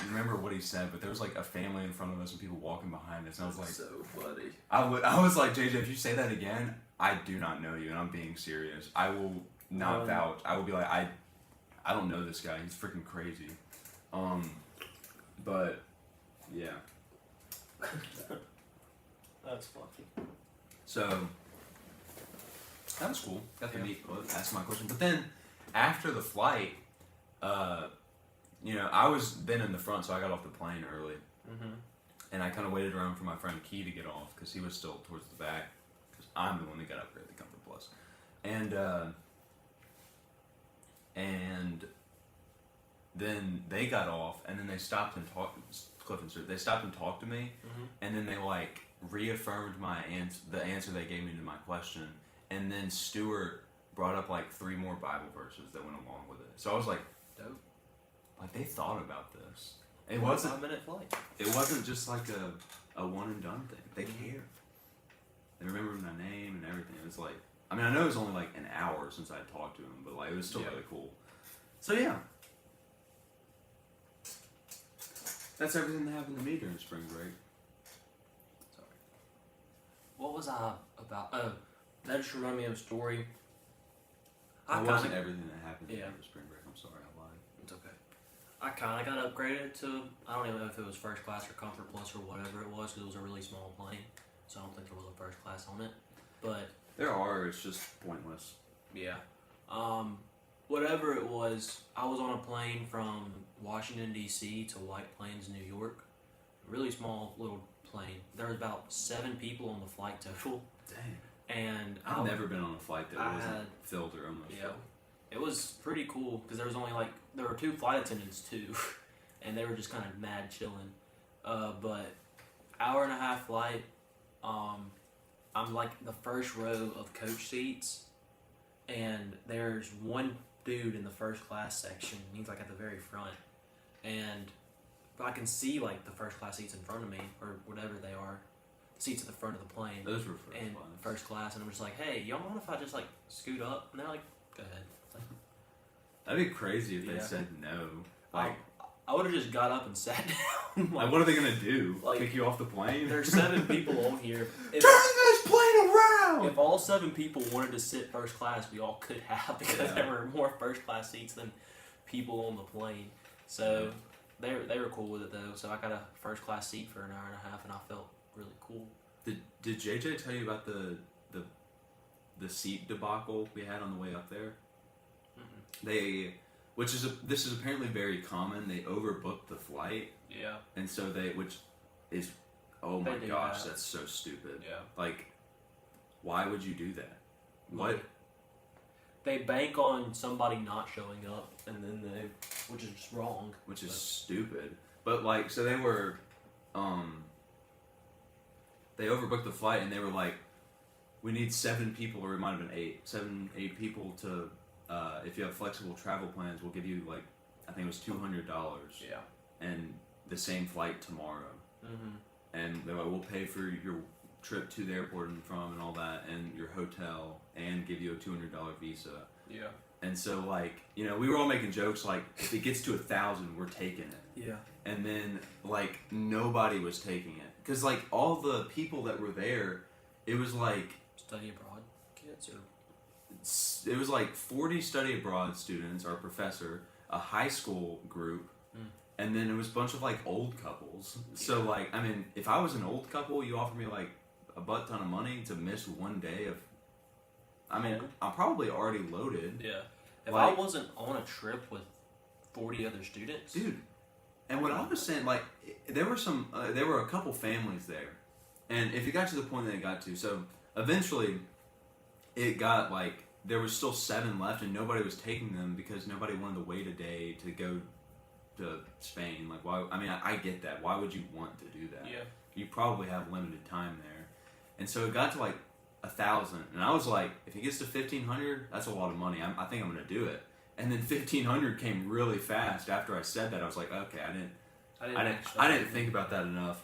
remember what he said, but there was like a family in front of us and people walking behind us, and I was like, so funny. I was like, JJ, if you say that again, I do not know you, and I'm being serious. I will not vouch. I will be like, I don't know this guy. He's freaking crazy. But yeah. That's funny. So that was cool. Got to meet, ask my question. But then after the flight, I was then in the front, so I got off the plane early. Mm-hmm. And I kind of waited around for my friend Key to get off because he was still towards the back. Because I'm the one that got upgraded the Comfort Plus. And then they got off, and then they stopped and talked. Cliff and Stuart, they stopped and talked to me, and then they like reaffirmed the answer they gave me to my question, and then Stuart brought up like 3 more Bible verses that went along with it. So I was like, dope. Like they thought about this. It a wasn't 5-minute flight. It wasn't just like a one and done thing. They cared. They remembered my name and everything. It was like, I mean, I know it was only like an hour since I talked to him, but like it was still really cool. So yeah. That's everything that happened to me during spring break. Sorry. What was I about? Oh, that just reminded me of a story. It wasn't everything that happened to me during spring break. I'm sorry, I lied. It's okay. I kind of got upgraded to, I don't even know if it was first class or Comfort Plus or whatever it was, because it was a really small plane. So I don't think there was a first class on it. But there are, it's just pointless. Yeah. Whatever it was, I was on a plane from Washington, D.C. to White Plains, New York. A really small little plane. There was about 7 people on the flight total. Dang. And I've never been on a flight that wasn't filled or almost filled. It was pretty cool because there was only there were 2 flight attendants too, and they were just kind of mad chilling. But hour and a half flight, I'm like the first row of coach seats, and there's one dude in the first class section. He's like at the very front, and I can see like the first class seats in front of me or whatever they are, seats at the front of the plane. Those were first class, and I'm just like, hey, y'all mind if I just like scoot up? And they're like, go ahead. Like, that'd be crazy if they said no. Like, I would have just got up and sat down. Like, what are they gonna do? Like, kick you off the plane? There's 7 people on here. Turn this plane around! If all 7 people wanted to sit first class, we all could have, because there were more first class seats than people on the plane. So they were cool with it though. So I got a first class seat for an hour and a half, and I felt really cool. Did JJ tell you about the seat debacle we had on the way up there? Mm-mm. This is apparently very common. They overbooked the flight. Yeah. And so which is, oh my gosh, that's so stupid. Yeah. Like, why would you do that? What? They bank on somebody not showing up, and then which is just wrong. Which is stupid. But like, so they were, they overbooked the flight, and they were like, we need 7 people, or it might have been 8 people to, if you have flexible travel plans, we'll give you like, I think it was $200. Yeah. And the same flight tomorrow. Mm-hmm. And they're like, we'll pay for your trip to the airport and from and all that, and your hotel, and give you a $200 visa. Yeah. And so like, we were all making jokes like, if it gets to 1,000, we're taking it. Yeah. And then like nobody was taking it, because like all the people that were there, it was like study abroad kids, or it was like 40 study abroad students, our professor, a high school group, and then it was a bunch of like old couples. So like, I mean, if I was an old couple, you offer me like a butt ton of money to miss one day of, I mean, I'm probably already loaded. Yeah. If I wasn't on a trip with 40 other students, dude. And what I was saying, like, there were a couple families there, and if it got to the point that it got to, so eventually, it got like there was still 7 left, and nobody was taking them because nobody wanted to wait a day to go to Spain. Like, why? I mean, I get that. Why would you want to do that? Yeah. You probably have limited time there, and so it got to like 1,000, and I was like, if it gets to 1,500, that's a lot of money. I think I'm gonna do it. And then 1,500 came really fast after I said that. I was like, okay, I didn't think about that enough.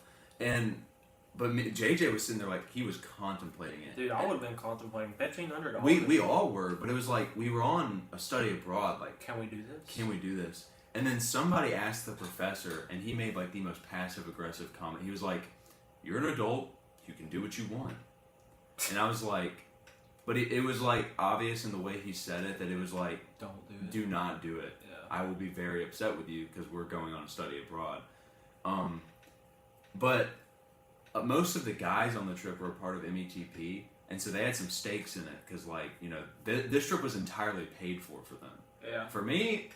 But JJ was sitting there like he was contemplating it. Dude, I would have been contemplating $1,500. We all were, but it was like we were on a study abroad. Like, Can we do this? can we do this? And then somebody asked the professor, and he made like the most passive aggressive comment. He was like, "You're an adult. You can do what you want." And I was like, but it was like obvious in the way he said it that it was like, Don't do it. do not do it. Yeah. I will be very upset with you because we're going on a study abroad. But most of the guys on the trip were a part of METP, and so they had some stakes in it because, like, you know, this trip was entirely paid for them. Yeah. For me,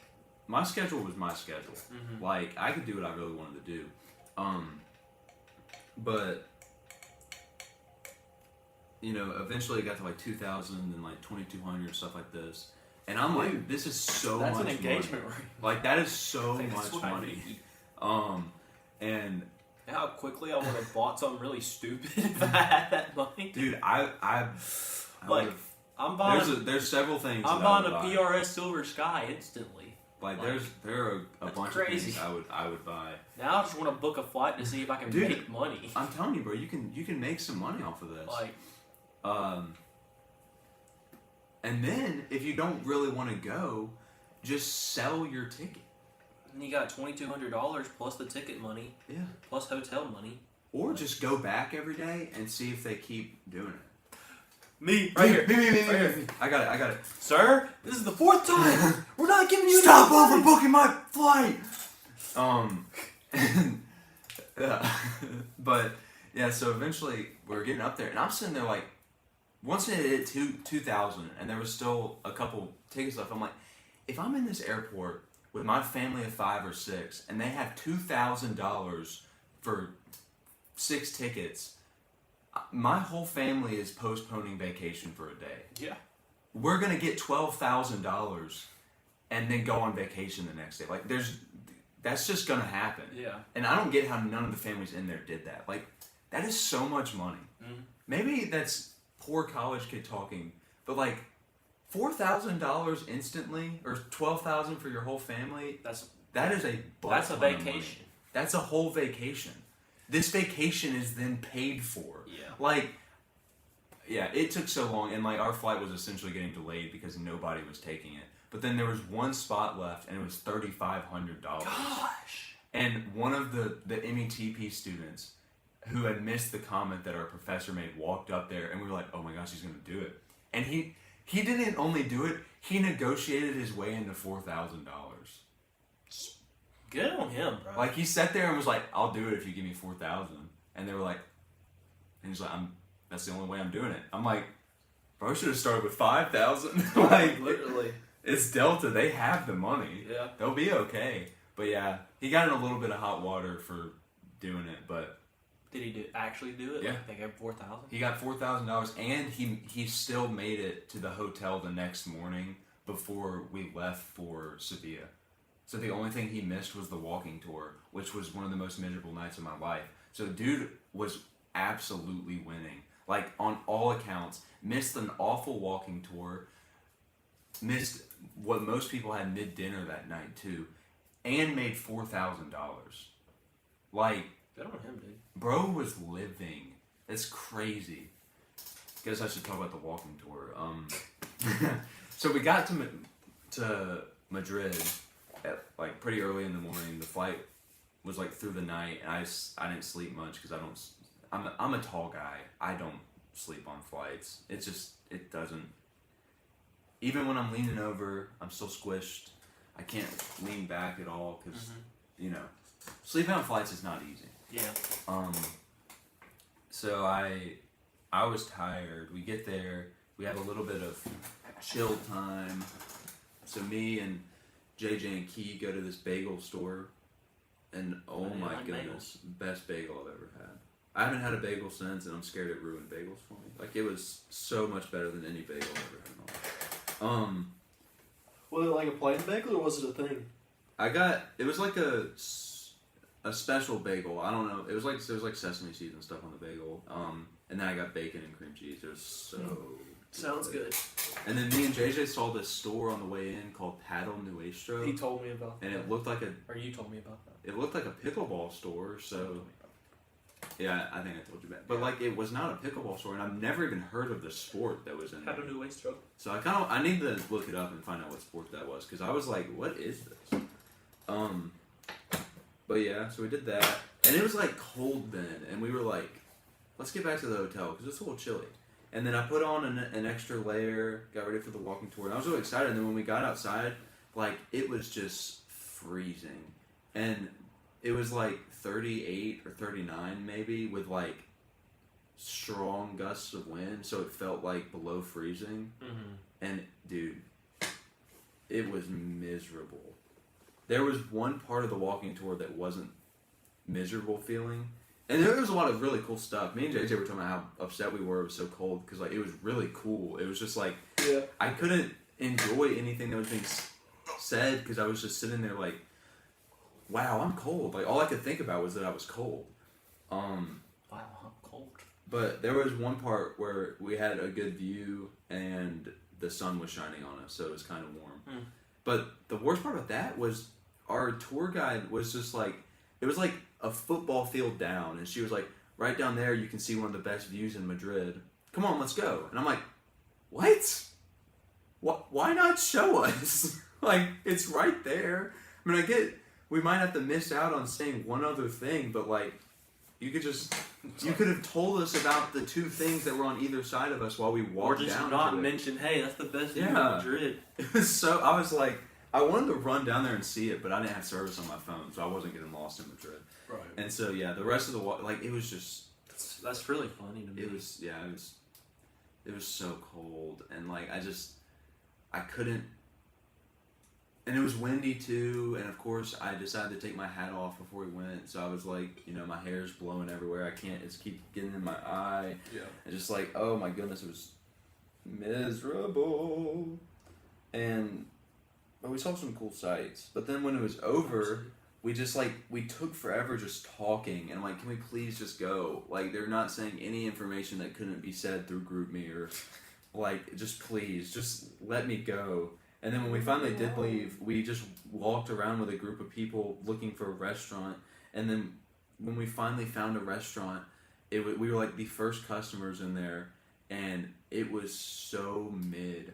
my schedule was my schedule. Mm-hmm. Like, I could do what I really wanted to do. But, you know, eventually it got to like 2,000 and like 2,200, stuff like this. And I'm like, Dude, this is so That's much an engagement money. ring. Like, that is so Like, that's much what I money. need. And How quickly I would have bought something really stupid if I had that money. dude, I Like, would've- I'm buying. there's several things. I'm that I buying a would buy. PRS Silver Sky instantly. Like, like, there are a that's bunch crazy. of things I would buy. Now I just want to book a flight to see if I can Dude, make money. I'm telling you, bro, you can make some money off of this. Like, And then if you don't really want to go, just sell your ticket. and you got $2,200 plus the ticket money, Yeah. plus hotel money. Or just go back every day and see if they keep doing it. Me, right here. Me. Right here. I got it. Sir, this is the 4th time. We're not giving you Stop any money. overbooking my flight. But yeah, so eventually we were getting up there, and I'm sitting there like, once it hit 2,000, and there was still a couple tickets left. I'm like, if I'm in this airport with my family of 5 or 6, and they have $2,000 for 6 tickets, my whole family is postponing vacation for a day. Yeah. We're gonna get $12,000 and then go on vacation the next day. Like, that's just gonna happen. Yeah. And I don't get how none of the families in there did that. Like, that is so much money. Mhm. Maybe that's poor college kid talking, but like $4,000 instantly or $12,000 for your whole family. That is a That's a ton of money. vacation. That's a whole vacation. This vacation is then paid for. Yeah. Like, yeah, it took so long, and like our flight was essentially getting delayed because nobody was taking it. But then there was one spot left, and it was $3,500. Gosh. And one of the METP students who had missed the comment that our professor made walked up there, and we were like, "Oh my gosh, he's gonna do it!" And he didn't only do it; he negotiated his way into $4,000. Good on him, bro. Like, he sat there and was like, "I'll do it if you give me 4,000." And they were like, and he's like, "That's the only way I'm doing it." I'm like, "Bro, I should have started with 5,000." Like, literally. it's Delta; they have the money. Yeah. They'll be okay. But yeah, he got in a little bit of hot water for doing it, but Did he actually do it? Yeah. Like, they gave 4,000. he got $4,000, and he still made it to the hotel the next morning before we left for Sevilla. So the only thing he missed was the walking tour, which was one of the most miserable nights of my life. So dude was absolutely winning. Like, on all accounts, missed an awful walking tour, missed what most people had mid-dinner that night too, and made $4,000. Like, Good on him, dude. bro was living. That's crazy. Guess I should talk about the walking tour. So we got to Madrid at like pretty early in the morning. The flight was like through the night, and I didn't sleep much because I'm a tall guy. I don't sleep on flights. It doesn't. Even when I'm leaning over, I'm still squished. I can't lean back at all because you know, sleeping on flights is not easy. Yeah. So I was tired. We get there. We have a little bit of chill time. So me and JJ and Key go to this bagel store, and oh I my like goodness, best bagel I've ever had. I haven't had a bagel since, and I'm scared it ruined bagels for me. Like, it was so much better than any bagel I've ever had in my life. Was it like a plain bagel or was it a thing? It was like a special bagel. I don't know. It was like sesame seeds and stuff on the bagel. And then I got bacon and cream cheese. It was so Sounds good. And then me and JJ saw this store on the way in called Paddle Nuestro. He told me about that. And it looked like Or you told me about that. it looked like a pickleball store. You So told me about yeah, I think I told you that. But like, it was not a pickleball store, and I've never even heard of the sport that was in Had there. a new waist stroke. So I need to look it up and find out what sport that was, because I was like, what is this? But yeah, so we did that, and it was like cold then, and we were like, let's get back to the hotel because it's a little chilly. And then I put on an extra layer, got ready for the walking tour, and I was really excited. And then when we got outside, like, it was just freezing, and it was like 38 or 39 maybe, with like strong gusts of wind, so it felt like below freezing. Mm-hmm. And dude, it was miserable. There was one part of the walking tour that wasn't miserable feeling, and there was a lot of really cool stuff. Me and JJ were talking about how upset we were it was so cold, because like, it was really cool. It was just like, Yeah. I couldn't enjoy anything that was being said because I was just sitting there like, wow, I'm cold. Like, all I could think about was that I was cold. Wow, I'm cold. But there was one part where we had a good view and the sun was shining on us, so it was kind of warm. Hmm. But the worst part about that was our tour guide was just like, it was like a football field down, and she was like, right down there you can see one of the best views in Madrid. Come on, let's go. And I'm like, what? Why not show us? Like, it's right there. I mean, I get we might have to miss out on saying one other thing, but like, you could have told us about the two things that were on either side of us while we Or walked just down. not to it. mention, hey, that's the best view in Yeah. Madrid. It was so, I was like, I wanted to run down there and see it, but I didn't have service on my phone, so I wasn't getting lost in Madrid. Right. And so yeah, the rest of the walk, like, it was just, That's really funny to me. it was so cold, and like, I couldn't, and it was windy too, and of course I decided to take my hat off before we went, so I was like, my hair's blowing everywhere, it's keep getting in my eye, Yeah. and just like, oh my goodness, it was miserable. But we saw some cool sights, but then when it was over, we took forever just talking, and I'm like, can we please just go? Like, they're not saying any information that couldn't be said through GroupMe, or like, just please, just let me go. And then when we finally did leave, we just walked around with a group of people looking for a restaurant, and then when we finally found a restaurant, we were like the first customers in there, and it was so mid.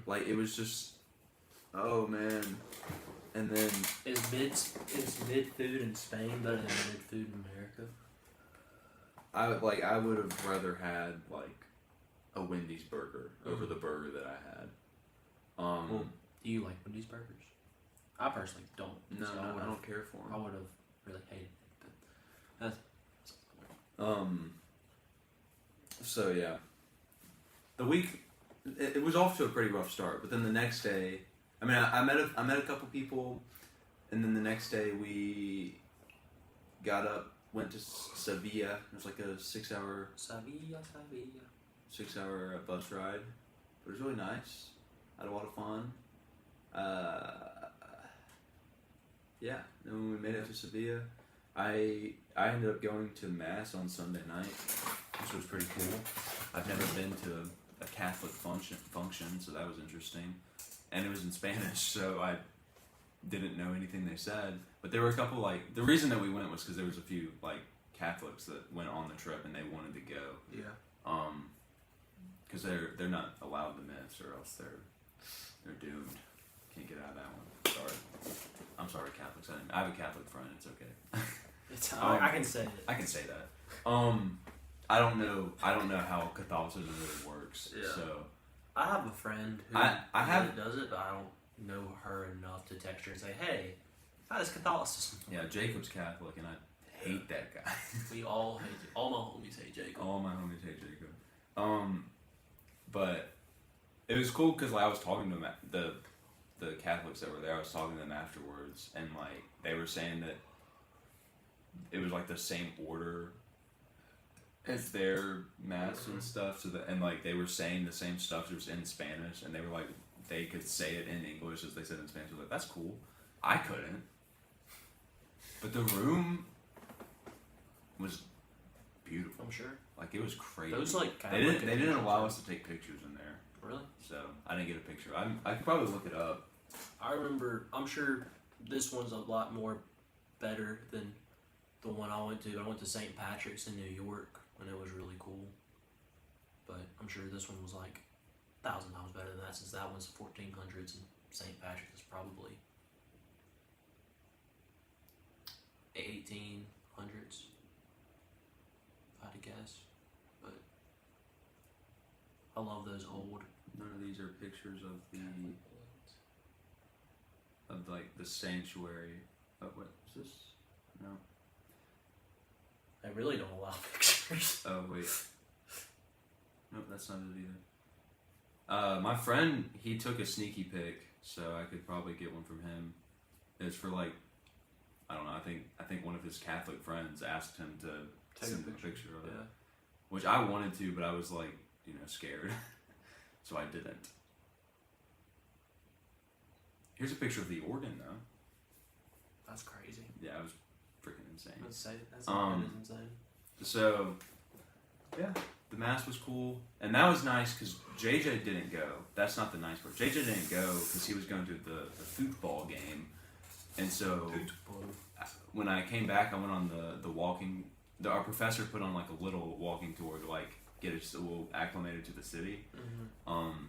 Like, it was just, oh man. And then Is mid food in Spain better than mid food in America? I would have rather had like a Wendy's burger over the burger that I had. Well, do you like Wendy's burgers? I personally don't. No, so I don't care for I them. would have really hated it. But So yeah, the week it was off to a pretty rough start, but then the next day, I mean, I met a couple people, and then the next day we got up, went to Sevilla. It was like a 6-hour Sevilla. 6-hour bus ride. It was really nice. Had a lot of fun. Yeah. And when we made it to Sevilla, I ended up going to mass on Sunday night, which was pretty cool. I've never been to a Catholic function, so that was interesting. And it was in Spanish, so I didn't know anything they said. But there were a couple, like, the reason that we went was because there was a few like Catholics that went on the trip and they wanted to go. Yeah. Because they're not allowed to miss, or else they're doomed. Can't get out of that one. Sorry. I'm sorry, Catholics. I have a Catholic friend. It's okay. It's I can say it. I can say that. I don't know how Catholicism really works. Yeah. So I have a friend who I have- really does it, but I don't know her enough to text her and say, hey, how does Catholicism? yeah, Jacob's Catholic, and I hate that guy. We all hate it. All my homies hate Jacob. All my homies hate Jacob. But it was cool because like, I was talking to them, the Catholics that were there. I was talking to them afterwards, and like they were saying that it was like the same order as their mass and stuff. So and like they were saying the same stuff just in Spanish, and they were like they could say it in English as they said in Spanish. I was like, that's cool. I couldn't. But the room was beautiful. I'm sure. Like it was crazy. Those like they didn't allow us to take pictures in there, Really? so I didn't get a picture. I could probably look it up. I remember. I'm sure this one's a lot more better than the one I went to. I went to St. Patrick's in New York, and it was really cool. But I'm sure this one was like 1,000 times better than that, since that one's 1400s and St. Patrick's is probably 1800s. If I had to guess, but I love those old. None of these are pictures of like the sanctuary. Oh, what is this? No. They really don't allow pictures. Oh wait. Nope, that's not it either. My friend, he took a sneaky pic, so I could probably get one from him. It's for like, I don't know. I think one of his Catholic friends asked him to Take send a him a picture of it, Yeah. which I wanted to, but I was like, scared, so I didn't. Here's a picture of the organ, though. That's crazy. Yeah, it was freaking insane. That's that is insane. So, yeah, the mass was cool, and that was nice because JJ didn't go. That's not the nice part. JJ didn't go because he was going to the football game, and so when I came back, I went on the walking. Our professor put on like a little walking tour to like get us a little acclimated to the city. Mm-hmm.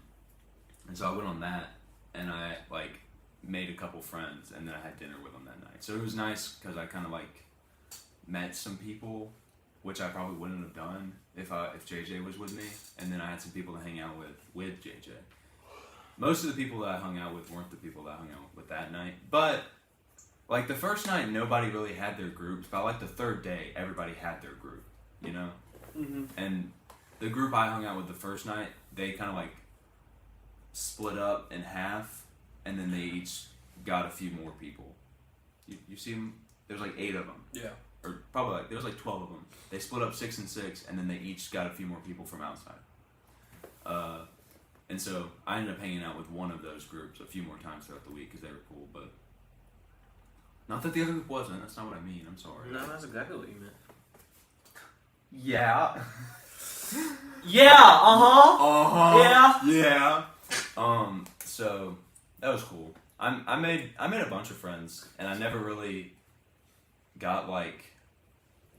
And so I went on that, and I like made a couple friends, and then I had dinner with them that night. So it was nice because I kind of like met some people, which I probably wouldn't have done if JJ was with me, and then I had some people to hang out with JJ. Most of the people that I hung out with weren't the people that I hung out with that night, but like the first night, nobody really had their groups. But like the third day, everybody had their group, Mm-hmm. And the group I hung out with the first night, they kind of like split up in half, and then they each got a few more people. You see them? There's like 8 of them. Yeah. Or probably like, there was like 12 of them. They split up 6 and 6, and then they each got a few more people from outside. And so I ended up hanging out with one of those groups a few more times throughout the week because they were cool, but not that the other group wasn't. That's not what I mean. I'm sorry. No, that's exactly what you meant. Yeah. Yeah. Uh-huh. Yeah. So that was cool. I made a bunch of friends, and I never really got like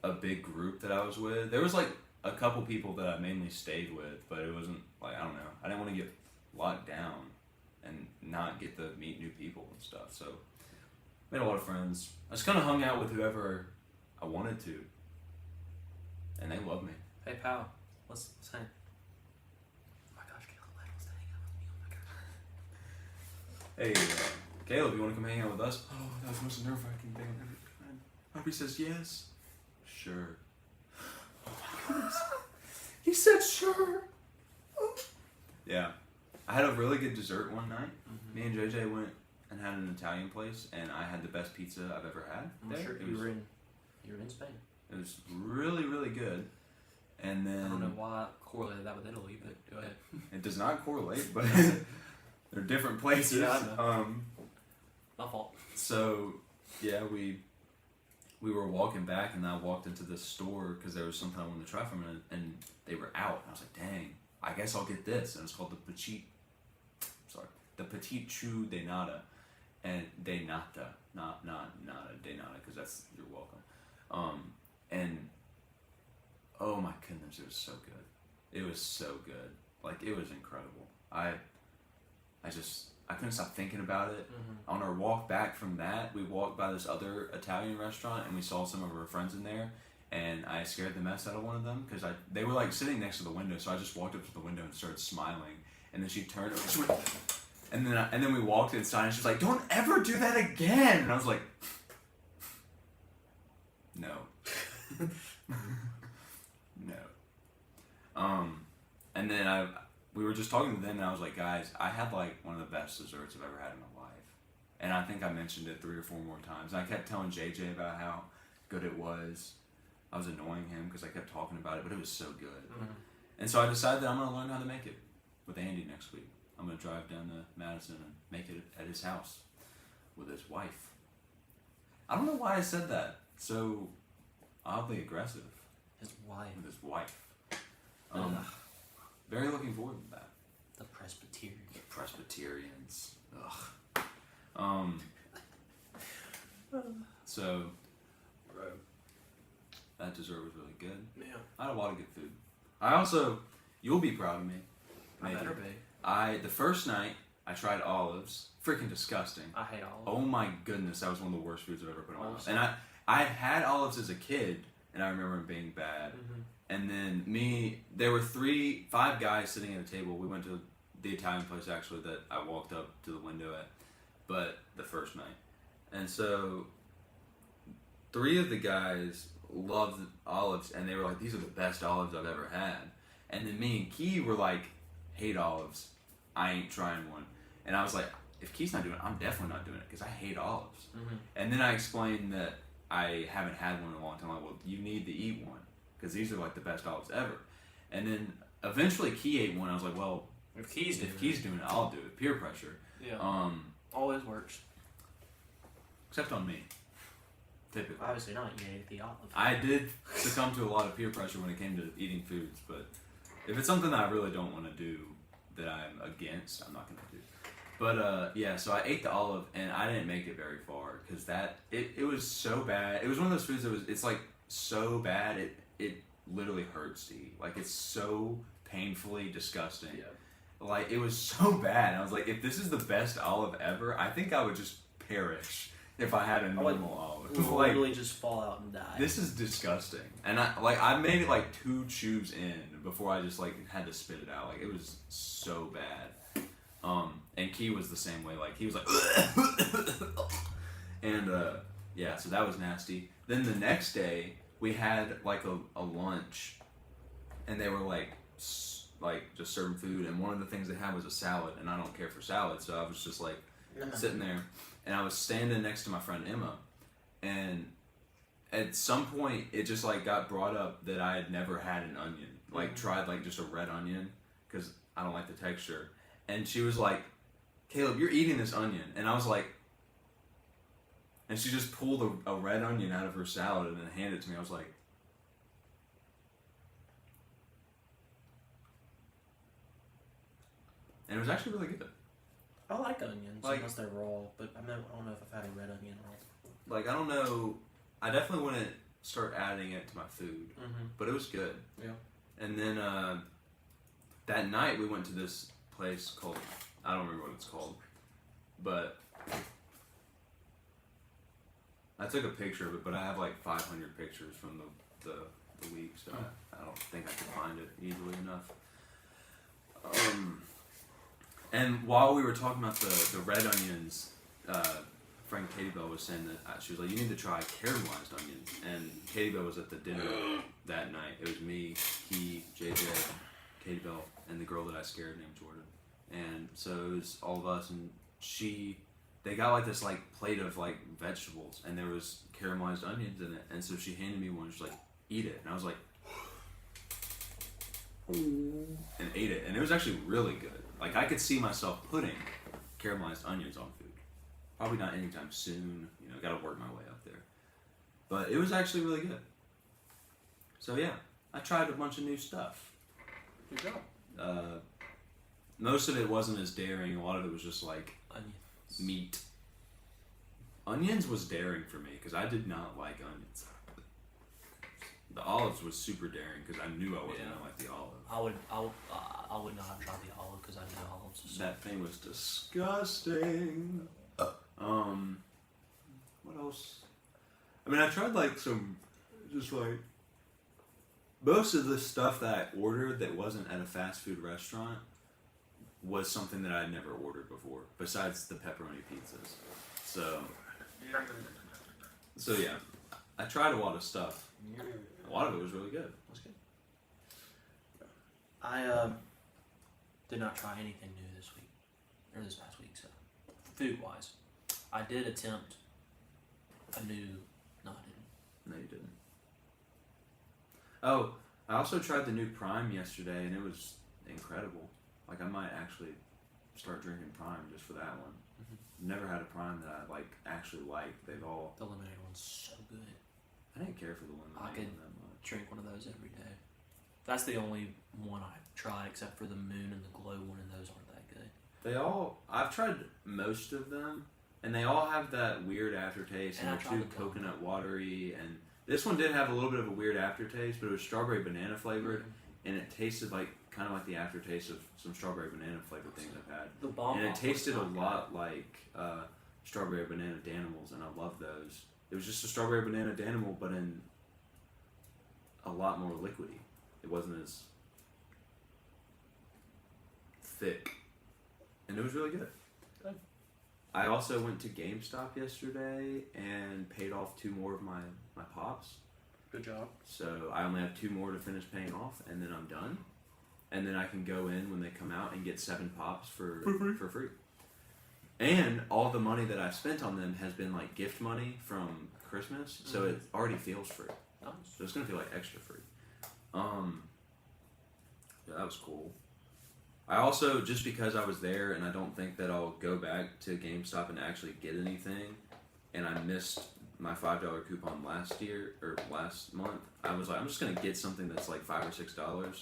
a big group that I was with. There was like a couple people that I mainly stayed with, but it wasn't like, I don't know. I didn't want to get locked down and not get to meet new people and stuff. So made a lot of friends. I just kind of hung out with whoever I wanted to, and they loved me. Hey, pal. Let's hang. Oh my gosh, Caleb Led wants to hang out with me. Oh my gosh. Hey, Caleb, you want to come hang out with us? Oh, that was the most nerve-wracking thing I've ever done. I hope he says yes. Sure. Oh my goodness. He said sure. Yeah. I had a really good dessert one night. Mm-hmm. Me and JJ went and had an Italian place, and I had the best pizza I've ever had. I'm there. sure you were in Spain. It was really, really good. And then I don't know why I correlated that with Italy, but go ahead. it does not correlate, but they're different places. Yeah, I know. My fault. So yeah, we were walking back, and I walked into this store because there was something I wanted to try from it, and they were out. And I was like, dang, I guess I'll get this. And it's called the Petit Chou de Nata, and de Nata, not Nata, de Nata, because that's, you're welcome. And oh my goodness, it was so good. It was so good. Like, it was incredible. I couldn't stop thinking about it. Mm-hmm. On our walk back from that, we walked by this other Italian restaurant, and we saw some of our friends in there, and I scared the mess out of one of them because they were like sitting next to the window, so I just walked up to the window and started smiling, and then she turned over, she went, and then we walked inside, and she was like, "Don't ever do that again!" And I was like, "No, no." And then we were just talking to them, and I was like, "Guys, I had like one of the best desserts I've ever had in my life." And I think I mentioned it 3 or 4 more times. And I kept telling JJ about how good it was. I was annoying him because I kept talking about it, but it was so good. Mhm. And so I decided that I'm going to learn how to make it with Andy next week. I'm going to drive down to Madison and make it at his house with his wife. I don't know why I said that so oddly aggressive. His wife. With his wife. Ugh. Very looking forward to that. The Presbyterian. The Presbyterians. Ugh. So that dessert was really good. Yeah. I had a lot of good food. I also, you'll be proud of me. I Maybe. better be. The first night I tried olives. Freaking disgusting. I hate olives. Oh my goodness, that was one of the worst foods I've ever put in my mouth. Olives. And I had olives as a kid, and I remember them being bad. Mhm. And then there were 5 guys sitting at a table. We went to the Italian place actually that I walked up to the window at, but the first night. And so 3 of the guys loved olives, and they were like, "These are the best olives I've ever had." And then me and Key were like, "Hate olives. I ain't trying one." And I was like, if Key's not doing it, I'm definitely not doing it because I hate olives. Mhm. And then I explained that I haven't had one in a long time. I'm like, well, you need to eat one because these are like the best olives ever. And then eventually Key ate one. I was like, well, If Key's doing if Key's doing it, I'll do it. Peer pressure. it. Yeah. Always works. Except on me. Typically. Obviously not. You ate the olive. I did succumb to a lot of peer pressure when it came to eating foods, but if it's something that I really don't want to do, that I'm against, I'm not going to do. But yeah, so I ate the olive and I didn't make it very far because it was so bad. It was one of those foods it's like so bad it literally hurts to eat. Like it's so painfully disgusting. Yeah. Like it was so bad. I was like, if this is the best olive ever, I think I would just perish if I had a normal olive. You Like, literally just fall out and die. this is disgusting. And I made it like 2 chews in before I just like had to spit it out. Like it was so bad. And Key was the same way. Like he was like, and yeah, so that was nasty. Then the next day we had like a lunch, and they were like just serving food. And one of the things they had was a salad, and I don't care for salad, so I was just like sitting there, and I was standing next to my friend Emma, and at some point it just like got brought up that I had never had an onion, like tried like just a red onion because I don't like the texture. And she was like, "Caleb, you're eating this onion." And I was like, and she just pulled a red onion out of her salad and then handed it to me. I was like, and it was actually really good. I like onions Like- unless they're raw, but I don't know if I've had a red onion raw. Like, I don't know, I definitely wouldn't start adding it to my food, Mm-hmm. but it was good. Yeah. And then that night we went to this place called, I don't remember what it's called, but I took a picture of it, but I have like 500 pictures from the week, so I don't think I can find it easily enough. And while we were talking about the red onions, friend Katie Bell was saying that she was like, you need to try caramelized onions. And Katie Bell was at the dinner that night. It was me, he, JJ, Katie Bell, and the girl that I scared named Jordan. And so it was all of us, and they got like this like plate of like vegetables, and there was caramelized onions in it. And so she handed me one. She's like, eat it. And I was like, and ate it. And it was actually really good. Like I could see myself putting caramelized onions on food. Probably not anytime soon. You know, got to work my way up there. But it was actually really good. So yeah, I tried a bunch of new stuff. Good job. Most of it wasn't as daring. A lot of it was just like Onions. meat. Onions was daring for me because I did not like onions. The olives was super daring because I knew I wasn't gonna like the olive. I would not have tried the olive because I know olives are so That thing was disgusting. What else? I mean, I tried like some, just like, most of the stuff that I ordered that wasn't at a fast food restaurant was something that I'd never ordered before, besides the pepperoni pizzas. So yeah, I tried a lot of stuff. A lot of it was really good. That's good. I did not try anything new this week or this past week. So, food wise, I did attempt a new. No, I didn't. No, you didn't. Oh, I also tried the new Prime yesterday, and it was incredible. Like, I might actually start drinking Prime just for that one. Never had a Prime that I actually liked. They've all. The lemonade one's so good. I didn't care for the lemonade I could- one that much. Drink one of those every day. That's the only one I've tried, except for the Moon and the Glow one, and those aren't that good. They all. I've tried most of them, and they all have that weird aftertaste, And and I they're tried too the Glow. coconut watery. And this one did have a little bit of a weird aftertaste, but it was strawberry banana flavored, and it tasted kind of like the aftertaste of some strawberry banana flavored things I've had. The bomb. And it tasted a lot like strawberry banana Danimals, and I love those. It was just a strawberry banana Danimal, but in a lot more liquidy. It wasn't as thick, and it was really good. Good. I also went to GameStop yesterday and paid off 2 more of my pops. Good job. So I only have 2 more to finish paying off, and then I'm done. And then I can go in when they come out and get 7 pops for free. And all the money that I've spent on them has been gift money from Christmas, so it already feels free. Nice. So it's gonna feel extra free. Yeah, that was cool. I also, just because I was there and I don't think that I'll go back to GameStop and actually get anything, and I missed my $5 coupon last month, I was like, I'm just gonna get something that's $5 or $6.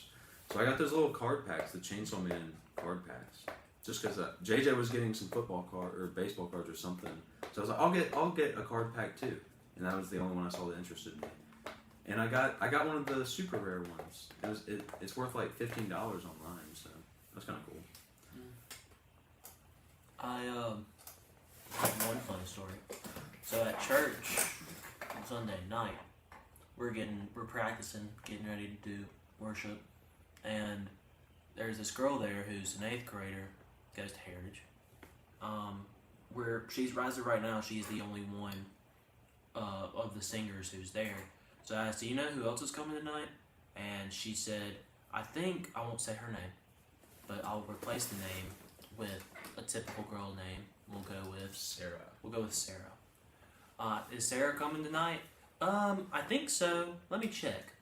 So I got those little card packs, the Chainsaw Man card packs, just because JJ was getting some football card or baseball cards or something. So I was like, I'll get a card pack too, and that was the only one I saw that interested me. And I got one of the super rare ones. It's worth $15 online, so that's kind of cool. I have one funny story. So at church on Sunday night, we're practicing, getting ready to do worship, and there's this girl there who's an 8th grader, goes to Heritage. Where she's right now, she's the only one of the singers who's there. So I asked, do you know who else is coming tonight? And she said, I won't say her name, but I'll replace the name with a typical girl name. We'll go with Sarah. Is Sarah coming tonight? I think so. Let me check.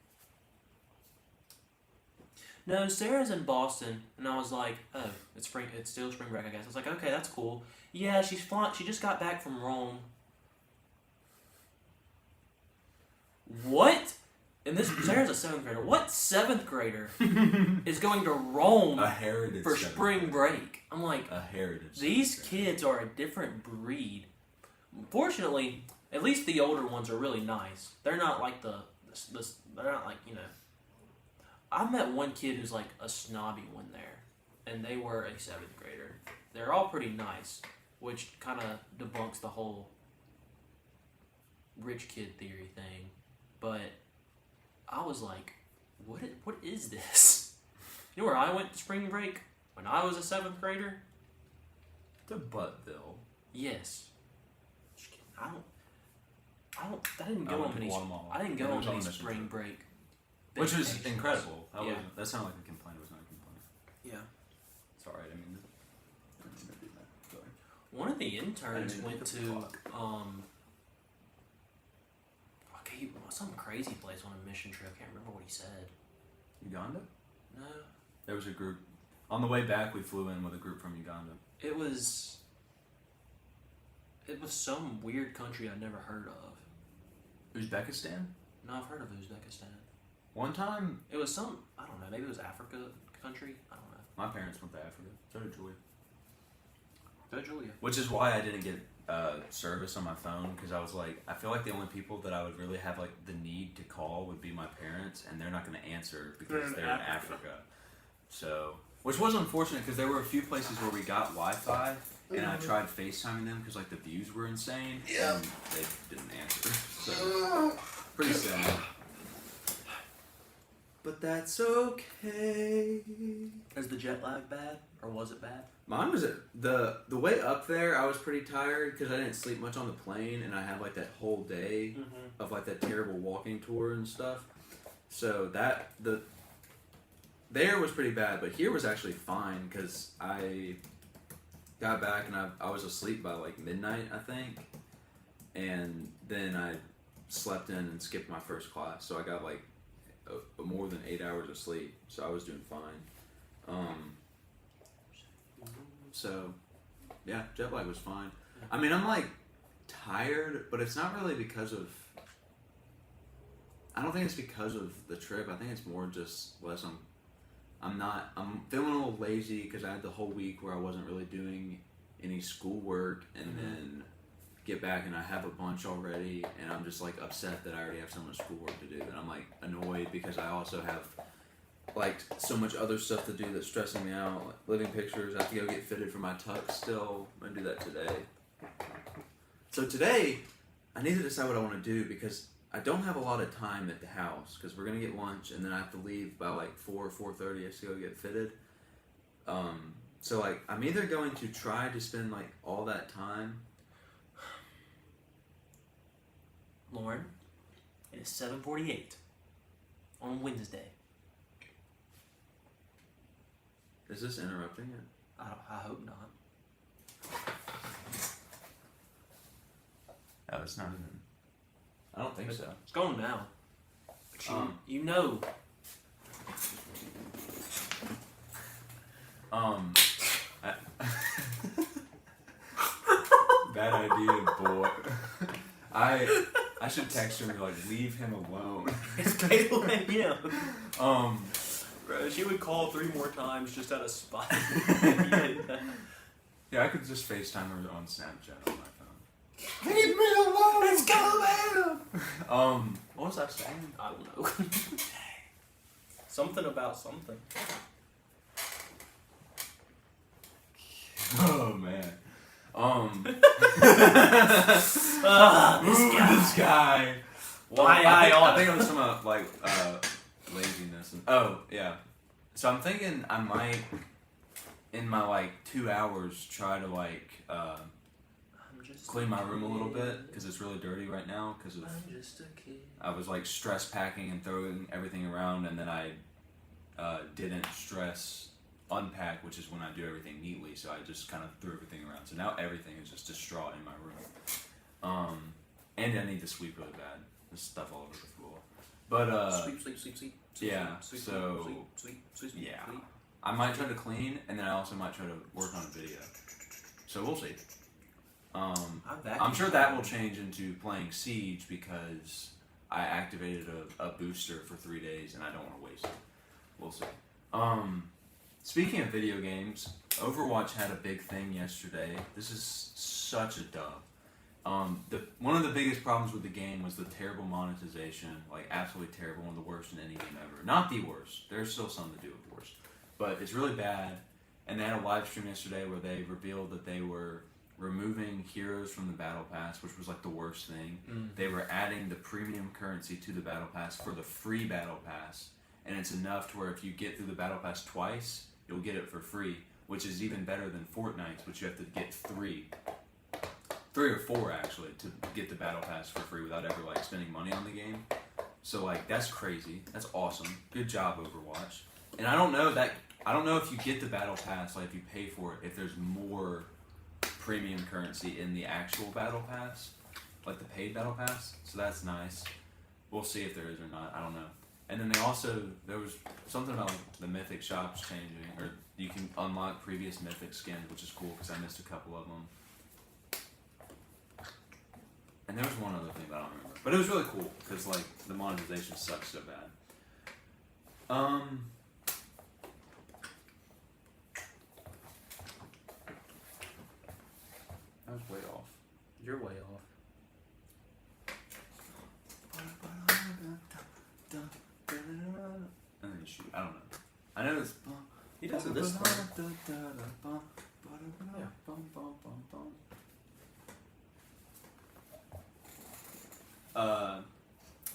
No, Sarah's in Boston, and I was like, oh, it's still spring break, I guess. I was like, okay, that's cool. Yeah, she's flying. She just got back from Rome. What? And Sarah's a 7th grader. What 7th grader is going to Rome A heritage for seventh spring grade. break? I'm like, A heritage. these seventh grade. kids are a different breed. Fortunately, at least the older ones are really nice. They're not like they're not like, I met one kid who's like a snobby one there, and they were a 7th grader. They're all pretty nice, which kind of debunks the whole rich kid theory thing. But I was like, what is this? You know where I went to spring break when I was a 7th grader? To Buttville. Yes. Just kidding. I didn't I go went on to many. Guatemala. I didn't go And it on was on many a mission spring trip. break. Which was vacations. incredible. Yeah. That sounded like a complaint. It was not a complaint. Yeah. It's alright. I didn't mean to do that. Sorry. One of the I interns didn't went pick up to the clock. some crazy place on a mission trip. I can't remember what he said. Uganda? No, There was a group. On the way back, we flew in with a group from Uganda. it was some weird country I'd never heard of. Uzbekistan? No, I've heard of Uzbekistan. One time, It was I don't know, maybe it was Africa country. I don't know. my parents went to Africa. So did Julia. Go Julia. Which is why I didn't get service on my phone, because I was like, I feel like the only people that I would really have the need to call would be my parents, and they're not going to answer because they're in Africa. So, which was unfortunate because there were a few places where we got Wi-Fi, and I tried FaceTiming them because the views were insane, and they didn't answer. So, pretty sad. But that's okay. Is the jet lag bad, or was it bad? Mine was the way up there. I was pretty tired because I didn't sleep much on the plane, and I had that whole day of that terrible walking tour and stuff. So there was pretty bad, but here was actually fine because I got back and I was asleep by midnight, I think, and then I slept in and skipped my first class, so I got more than 8 hours of sleep, so I was doing fine. So yeah, jet lag was fine. I mean, I'm like tired, but it's not really because of. I don't think it's because of the trip. I think it's more just less. I'm feeling a little lazy because I had the whole week where I wasn't really doing any schoolwork, and then get back and I have a bunch already, and I'm just like upset that I already have so much schoolwork to do, and I'm like annoyed because I also have like so much other stuff to do that's stressing me out. Like living pictures, I have to go get fitted for my tux still. I'm gonna do that today. So today, I need to decide what I want to do because I don't have a lot of time at the house because we're gonna get lunch and then I have to leave by like 4:30. I have to go get fitted. So like I'm either going to try to spend like all that time. Lauren, it is 7:48 on Wednesday. Is this interrupting it? I hope not. Oh, it's not even. I don't think so. It's going now. But you know. Bad idea, boy. I should text her and be like, leave him alone. It's Kayla and him. Bro, she would call 3 more times just out of spite. Yeah, I could just FaceTime her on Snapchat on my phone. Leave me alone. Let's go, man. What was I saying? I don't know. Something about something. Oh man. This guy. Well, Why I think it was some like laziness and yeah. So I'm thinking I might in my like 2 hours try to like clean my room a little bit because it's really dirty right now because of I'm just a kid. I was like stress packing and throwing everything around and then I didn't stress unpack, which is when I do everything neatly, so I just kind of threw everything around. So now everything is just distraught in my room. And I need to sweep really bad. There's stuff all over the floor. But Sweep. yeah, so yeah. I might try to clean and then I also might try to work on a video. So we'll see. I'm sure that will change into playing Siege because I activated a booster for 3 days and I don't want to waste it. We'll see. Speaking of video games, Overwatch had a big thing yesterday. This is such a dub. One of the biggest problems with the game was the terrible monetization, like absolutely terrible, one of the worst in any game ever. Not the worst. There's still some that do it worse, but it's really bad. And they had a live stream yesterday where they revealed that they were removing heroes from the battle pass, which was like the worst thing. They were adding the premium currency to the battle pass for the free battle pass, and it's enough to where if you get through the battle pass twice, you'll get it for free, which is even better than Fortnite's, which you have to get 3 or 4 actually to get the battle pass for free without ever like spending money on the game. So like that's crazy. That's awesome. Good job, Overwatch. And I don't know if you get the battle pass, like if you pay for it, if there's more premium currency in the actual battle pass, like the paid battle pass. So that's nice. We'll see if there is or not. I don't know. And then there was something about like, the mythic shops changing, or you can unlock previous mythic skins, which is cool because I missed a couple of them. And there was one other thing that I don't remember, but it was really cool because like the monetization sucks so bad. That was way off. You're way off. And then you shoot. I don't know. I know it's. He does it this part.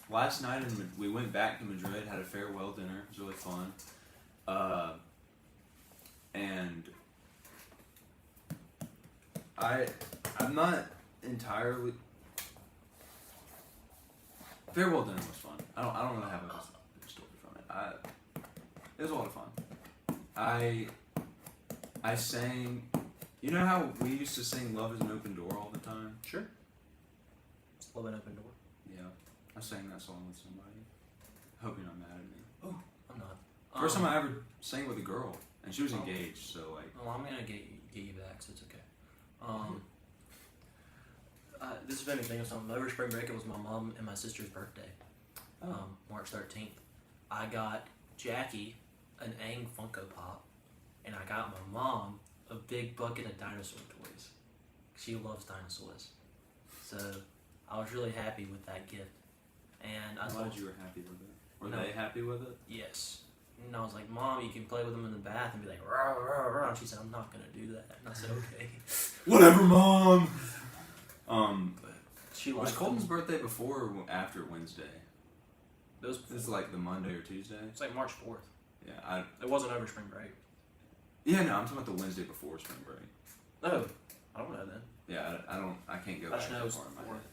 Last night we went back to Madrid, had a farewell dinner. It was really fun. And I'm not entirely. Farewell dinner was fun. I don't really have a big story from it. It was a lot of fun. I sang. You know how we used to sing "Love Is an Open Door" all the time? Sure. Love an open door. Yeah, I sang that song with somebody. Hope you're not mad at me. I'm not. First time I ever sang with a girl, and she was Oh. engaged, so like. Well, I'm gonna get you back, so it's okay. This has made me think of something. Over spring break, it was my mom and my sister's birthday. March 13th. I got Jackie an Aang Funko Pop, and I got my mom a big bucket of dinosaur toys. She loves dinosaurs, so I was really happy with that gift. And I I'm told glad you were happy with it. Were No. they happy with it? yes. And I was like, Mom, you can play with them in the bath and be like, rah, rah, rah. And she said, I'm not gonna do that. And I said, okay. Whatever, Mom. But she Was liked Colton's them. birthday before or after Wednesday? Those, This is like the Monday or Tuesday. it's like March 4th. Yeah, It wasn't over spring break. no, I'm talking about the Wednesday before spring break. No, I don't know then. Yeah, I can't go I back just know that it's far in my before. head.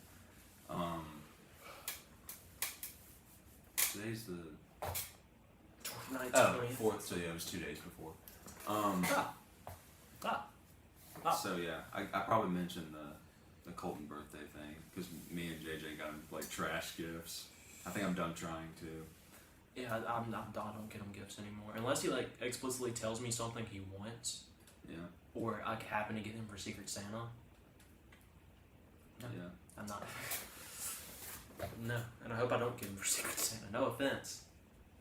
Today's the 29th, oh 20th. 4th, so yeah, it was 2 days before. Ah. So yeah, I probably mentioned the Colton birthday thing because me and JJ got him like trash gifts. I think I'm done trying to. Yeah, I don't get him gifts anymore. Unless he like explicitly tells me something he wants, Yeah, or I happen to get him for Secret Santa. No. yeah. I'm not. No, and I hope I don't get him for Secret Santa. No offense.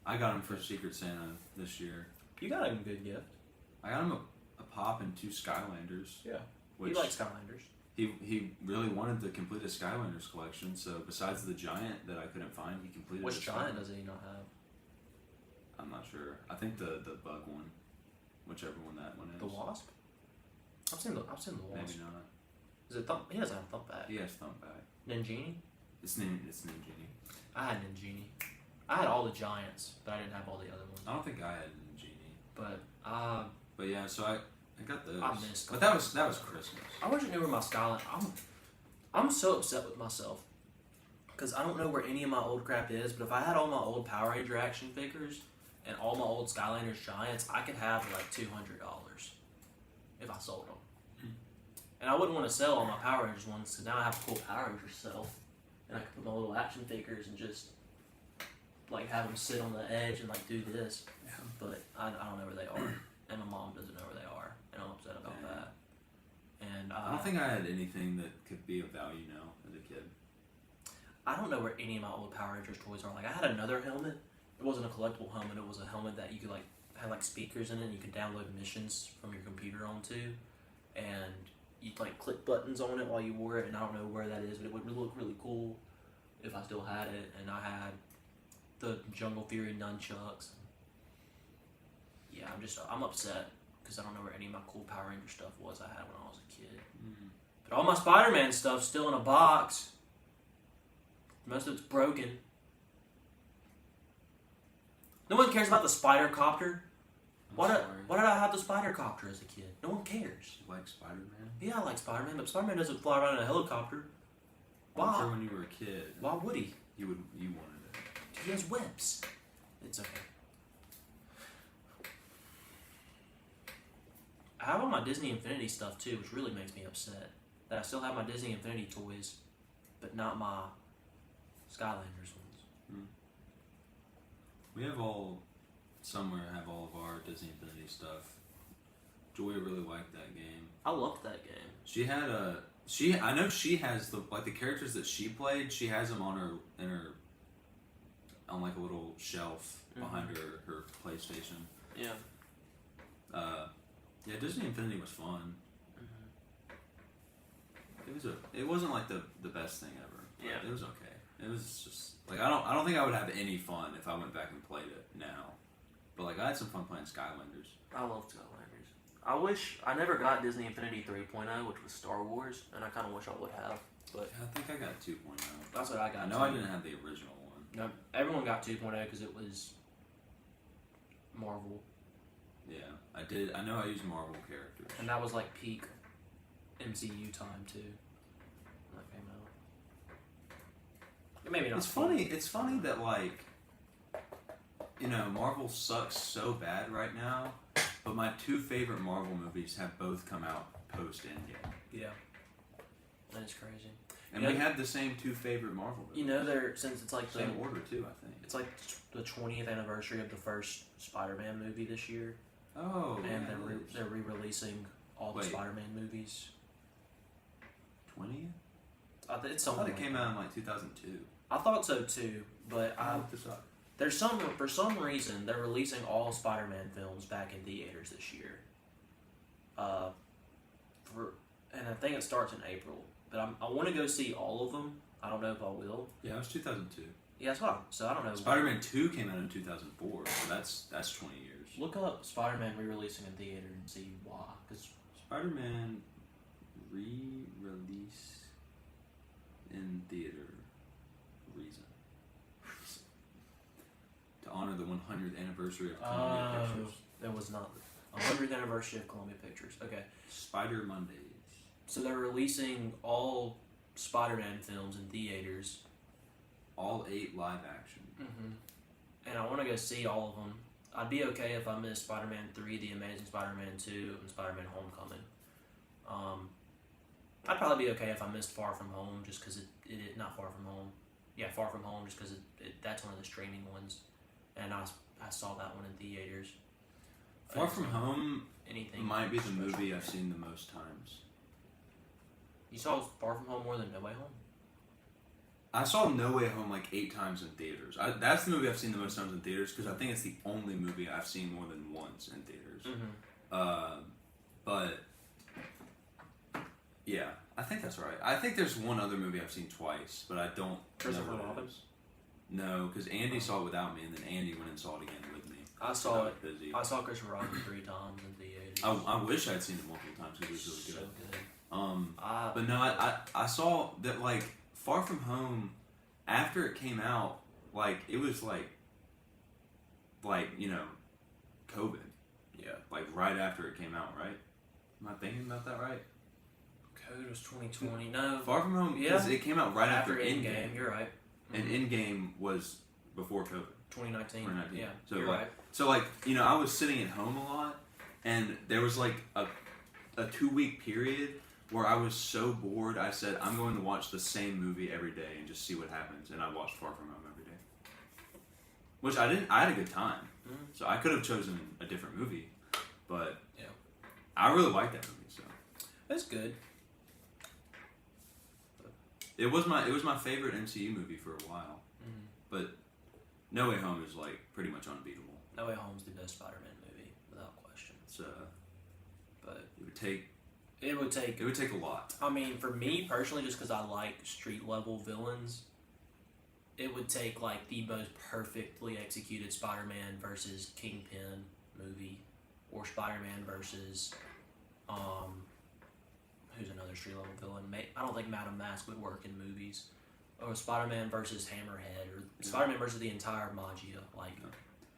I got him for Secret Santa this year. You got him a good gift. I got him a pop and 2 Skylanders. Yeah. Which He likes Skylanders. he really wanted to complete a Skylanders collection. So besides the giant that I couldn't find, he completed. Which the giant Skylanders. does he not have? I'm not sure. I think the bug one, whichever one that one is. The wasp? I've seen the wasp. Maybe not. Is it thump? He doesn't have thumpback. He has Thumpback. Ninjini? It's Ninjini. I had Ninjini. I had all the giants, but I didn't have all the other ones. I don't think I had Ninjini. But Yeah, so I got those. I missed But them. that was Christmas. I wish I knew where my Skyline. I'm so upset with myself because I don't know where any of my old crap is. But if I had all my old Power Ranger action figures and all my old Skylanders giants, I could have like $200 if I sold them. And I wouldn't want to sell all my Power Rangers ones, so now I have a cool Power Ranger self, and I can put my little action figures and just like have them sit on the edge and like do this. Yeah. But I don't know where they are, and my mom doesn't know where they are, and I'm upset about Yeah. that. And I don't think I had anything that could be of value now as a kid. I don't know where any of my old Power Rangers toys are. Like I had another helmet. It wasn't a collectible helmet. It was a helmet that you could like had like speakers in it. And you could download missions from your computer onto, and you'd like click buttons on it while you wore it. And I don't know where that is, but it would look really cool if I still had it. And I had the Jungle Fury nunchucks. Yeah, I'm upset because I don't know where any of my cool Power Ranger stuff was I had when I was a kid. But all my Spider-Man stuff's still in a box. Most of it's broken. No one cares about the Spider Copter. Why did I have the Spider Copter as a kid? No one cares. You like Spider-Man? Yeah, I like Spider-Man, but Spider-Man doesn't fly around in a helicopter. I'm Why? sure when you were a kid, Why would he? you wanted it. He has webs. It's okay. I have all my Disney Infinity stuff too, which really makes me upset. That I still have my Disney Infinity toys, but not my Skylanders ones. We have all have all of our Disney Infinity stuff. Joy really liked that game. I loved that game. She had I know she has the characters that she played. She has them on like a little shelf behind her PlayStation. Yeah. Yeah, Disney Infinity was fun. Mm-hmm. It wasn't like the best thing ever. Yeah. It was okay. It was just like I don't think I would have any fun if I went back and played it now. But like I had some fun playing Skylanders. I love Skylanders. I wish I never got Disney Infinity 3.0, which was Star Wars, and I kind of wish I would have. But Yeah, I think I got 2.0. that's what I got. I know I didn't have the original one. No, everyone got 2.0 because it was Marvel, Yeah, I did. I know I used Marvel characters. and that was like peak MCU time too. When that came out. Maybe not. It's funny. It's funny that like, Marvel sucks so bad right now, but my 2 favorite Marvel movies have both come out post Endgame. Yeah. That is crazy. And Yeah. we had the same two favorite Marvel movies. You know, since it's like Same order too, I think. it's like the 20th anniversary of the first Spider-Man movie this year, Oh, and yeah, they're re-releasing all the Wait. Spider-Man movies. 20th? It's I something. thought it like came that. out in like 2002. I thought so too, but I'll look this up. there's for some reason they're releasing all Spider-Man films back in theaters this year. And I think it starts in April. But I want to go see all of them. I don't know if I will. Yeah, it was 2002. Yeah, that's what. So I don't know. Spider-Man 2 came out in 2004, so that's 20 years. Look up Spider-Man re-releasing in theater and see why. Because Spider-Man re-release in theater reason. To honor the 100th anniversary of Columbia Pictures. there was not 100th anniversary of Columbia Pictures. Okay, Spider Mondays. so they're releasing all Spider-Man films in theaters. All 8 live action. Mm-hmm. And I want to go see all of them. I'd be okay if I missed Spider-Man 3, The Amazing Spider-Man 2, and Spider-Man Homecoming. I'd probably be okay if I missed Far From Home, just because it not Far From Home. Yeah, Far From Home, just because that's one of the streaming ones. And I saw that one in theaters. Far From Home anything might be the special. movie I've seen the most times. You saw Far From Home more than No Way Home? I saw No Way Home like 8 times in theaters. That's the movie I've seen the most times in theaters because I think it's the only movie I've seen more than once in theaters. Mm-hmm. But yeah, I think that's right. I think there's one other movie I've seen twice, but I don't know Christopher what it Robin? is. No, because Andy saw it without me, and then Andy went and saw it again with me. I saw it. Busy. I saw Christopher Robin 3 times in theaters. I wish I'd seen it multiple times because it was really So good. good. But no, I saw that like Far From Home after it came out, like it was like you know, COVID. Yeah. Like right after it came out, right? Am I thinking about that right? Code was 2020. No. Far From Home, because it came out right after Endgame, You're right. and Endgame was before COVID. 2019. 2019. Yeah. So you're like, right. so like you know, I was sitting at home a lot, and there was like a 2-week period where I was so bored. I said I'm going to watch the same movie every day and just see what happens. And I watched Far From Home every day, which I didn't. I had a good time, so I could have chosen a different movie, but yeah, I really liked that movie. So that's good. it was my favorite MCU movie for a while, but No Way Home is like pretty much unbeatable. No Way Home's the best Spider-Man movie without question. It's But it would take it would take a lot. I mean, for me personally, just because I like street level villains, it would take like the most perfectly executed Spider-Man versus Kingpin movie, or Spider-Man versus who's another street level villain? I don't think Madame Mask would work in movies. Or Spider-Man versus Hammerhead, or Spider-Man versus the entire Magia,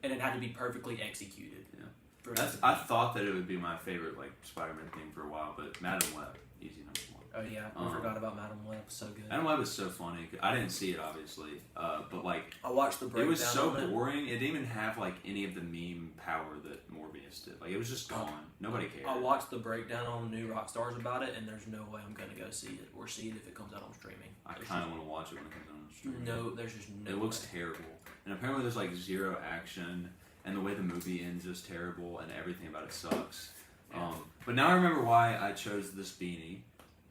and it had to be perfectly executed. Yeah. For it to I be- thought that it would be my favorite like Spider-Man thing for a while, but Madam Web, easy number 1. Oh yeah, I forgot about Madame Web. So good. Madam Web is so funny. I didn't see it obviously, but like I watched the it breakdown. was so on it. boring. It didn't even have like any of the meme power that Morbius did. Like it was just gone. Nobody cared. I watched the breakdown on New Rockstars about it, and there's no way I'm gonna go see it or see it if it comes out on streaming. I kind of want to watch it when it comes out on streaming. No, there's just no. It looks way. terrible, and apparently there's like zero action, and the way the movie ends is terrible, and everything about it sucks. Yeah. But now I remember why I chose this beanie.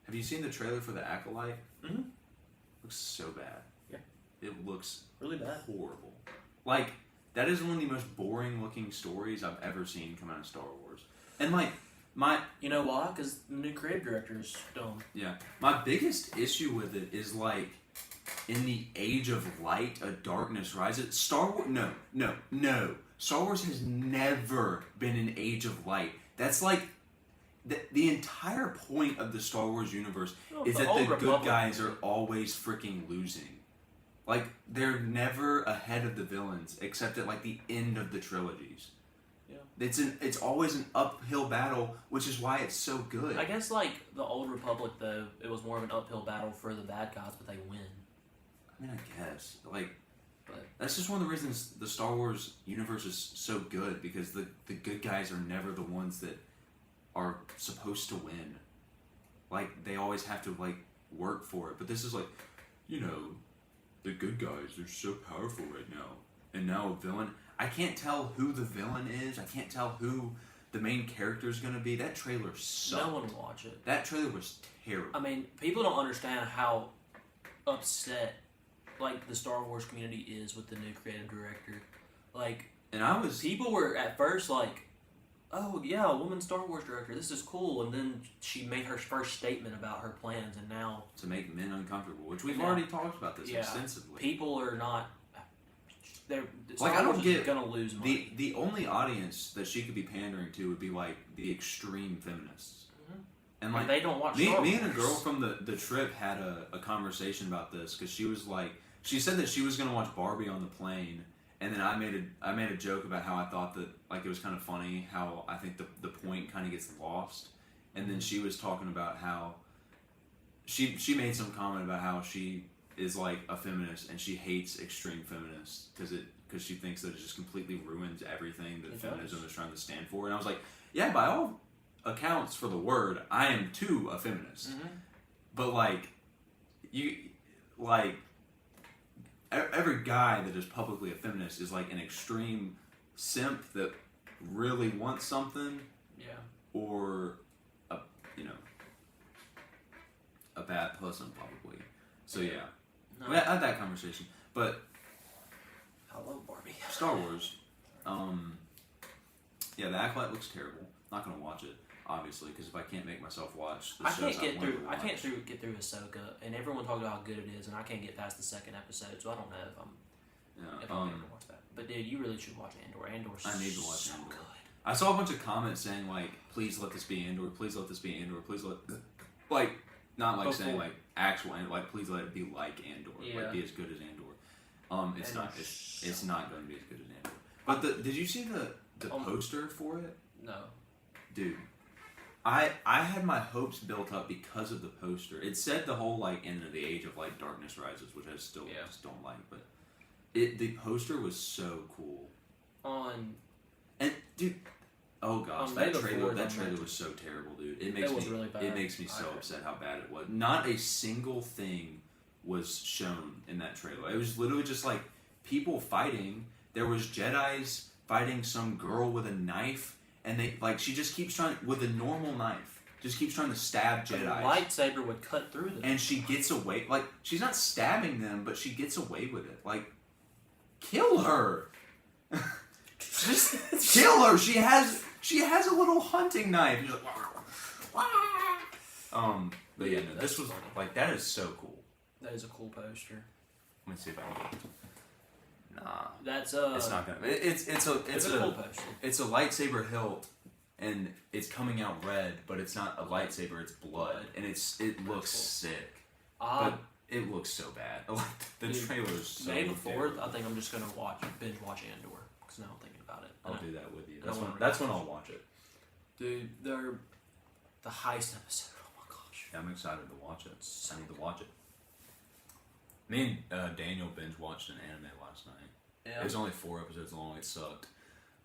Have you seen the trailer for The Acolyte? Mhm. Looks so bad. Yeah. It looks really bad. horrible. Like that is one of the most boring looking stories I've ever seen come out of Star Wars. And like You know why? Because the new creative director is dumb. my biggest issue with it is like in the age of light, a darkness rises. Star Wars, no. Star Wars has never been an age of light. That's like the entire point of the Star Wars universe is that the good guys are always freaking losing. Like they're never ahead of the villains except at like the end of the trilogies. Yeah. It's always an uphill battle, which is why it's so good. I guess like the Old Republic, though, it was more of an uphill battle for the bad guys, but they win. I mean, I guess like. But That's just one of the reasons the Star Wars universe is so good, because the good guys are never the ones that are supposed to win. Like they always have to like work for it. But this is like, you know, the good guys, they're so powerful right now. And now a villain. I can't tell who the villain is. I can't tell who the main character is going to be. That trailer sucked. No one will watch it. That trailer was terrible. I mean, people don't understand how upset like the Star Wars community is with the new creative director. Like, And I was... people were at first like, oh yeah, a woman Star Wars director, this is cool, and then she made her first statement about her plans, and now to make men uncomfortable, which we've Yeah. already talked about this Yeah. extensively. people are not. They're Like, Star I don't Wars get is gonna lose money. The only audience that she could be pandering to would be like the extreme feminists. Mhm. And Like, like they don't watch me Star and a Wars. girl from the trip had a conversation about this because she was like, she said that she was gonna watch Barbie on the plane, and then I made a joke about how I thought that like it was kind of funny how I think the point kind of gets lost, and then she was talking about how she made some comment about how she is like a feminist and she hates extreme feminists because she thinks that it just completely ruins everything that It feminism does. is trying to stand for. And I was like, yeah, by all accounts for the word, I am too a feminist. Mhm. But like, every guy that is publicly a feminist is like an extreme simp that really wants something, Yeah. or a a bad person probably. So yeah, No, we had that conversation. But I love Barbie. Star Wars, yeah, the Acolyte looks terrible. Not gonna watch it, obviously, because if I can't make myself watch the I shows can't get want through. to I can't watch. get through Ahsoka, and everyone talks about how good it is, and I can't get past the second episode. So I don't know if I'm Yeah, ever watch that. But dude, you really should watch Andor. Andor's I need to watch so Andor. good. I saw a bunch of comments saying like, "Please let this be Andor. Please let this be Andor. Please let," like, not like saying Before- like actual Andor. Like, please let it be like Andor. Yeah. Like, be as good as Andor. It's Andor not. It's not going to be as good as Andor. But did you see the poster for it, No. dude? I had my hopes built up because of the poster. It said the whole like end of the age of like Darkness Rises, which I still Yeah. just don't like. But the poster was so cool. And dude, oh gosh, On that May the trailer 4th, I'm was so terrible, dude. It was really bad. It makes me so I heard. upset how bad it was. Not a single thing was shown in that trailer. It was literally just like people fighting. There was Jedis fighting some girl with a knife, and she just keeps trying with a normal knife, just keeps trying to stab The Jedis. lightsaber would cut through them. And she gets away. Like, she's not stabbing them, but she gets away with it. Like, kill her. Just kill her. She has a little hunting knife. She's like, but yeah, no, That's this was funny. like, that is so cool. That is a cool poster. Let me see if I can. Nah, That's it's not gonna. It's a cool poster. it's a lightsaber hilt, and it's coming out red, but it's not a lightsaber. It's blood, and it looks cool. sick. Uh, But it looks so bad. Like, the Dude, trailer is so May the 4th, terrible. I think I'm just gonna binge watch Andor because now I'm thinking about it. I'll And do that with you. I don't wanna That's when rewatch I'll watch it. Dude, they're the heist episode. Oh my gosh. Yeah, I'm excited to watch it. I need to watch it. Me and Daniel binge watched an anime last night. Yeah. It was only 4 episodes long. It sucked.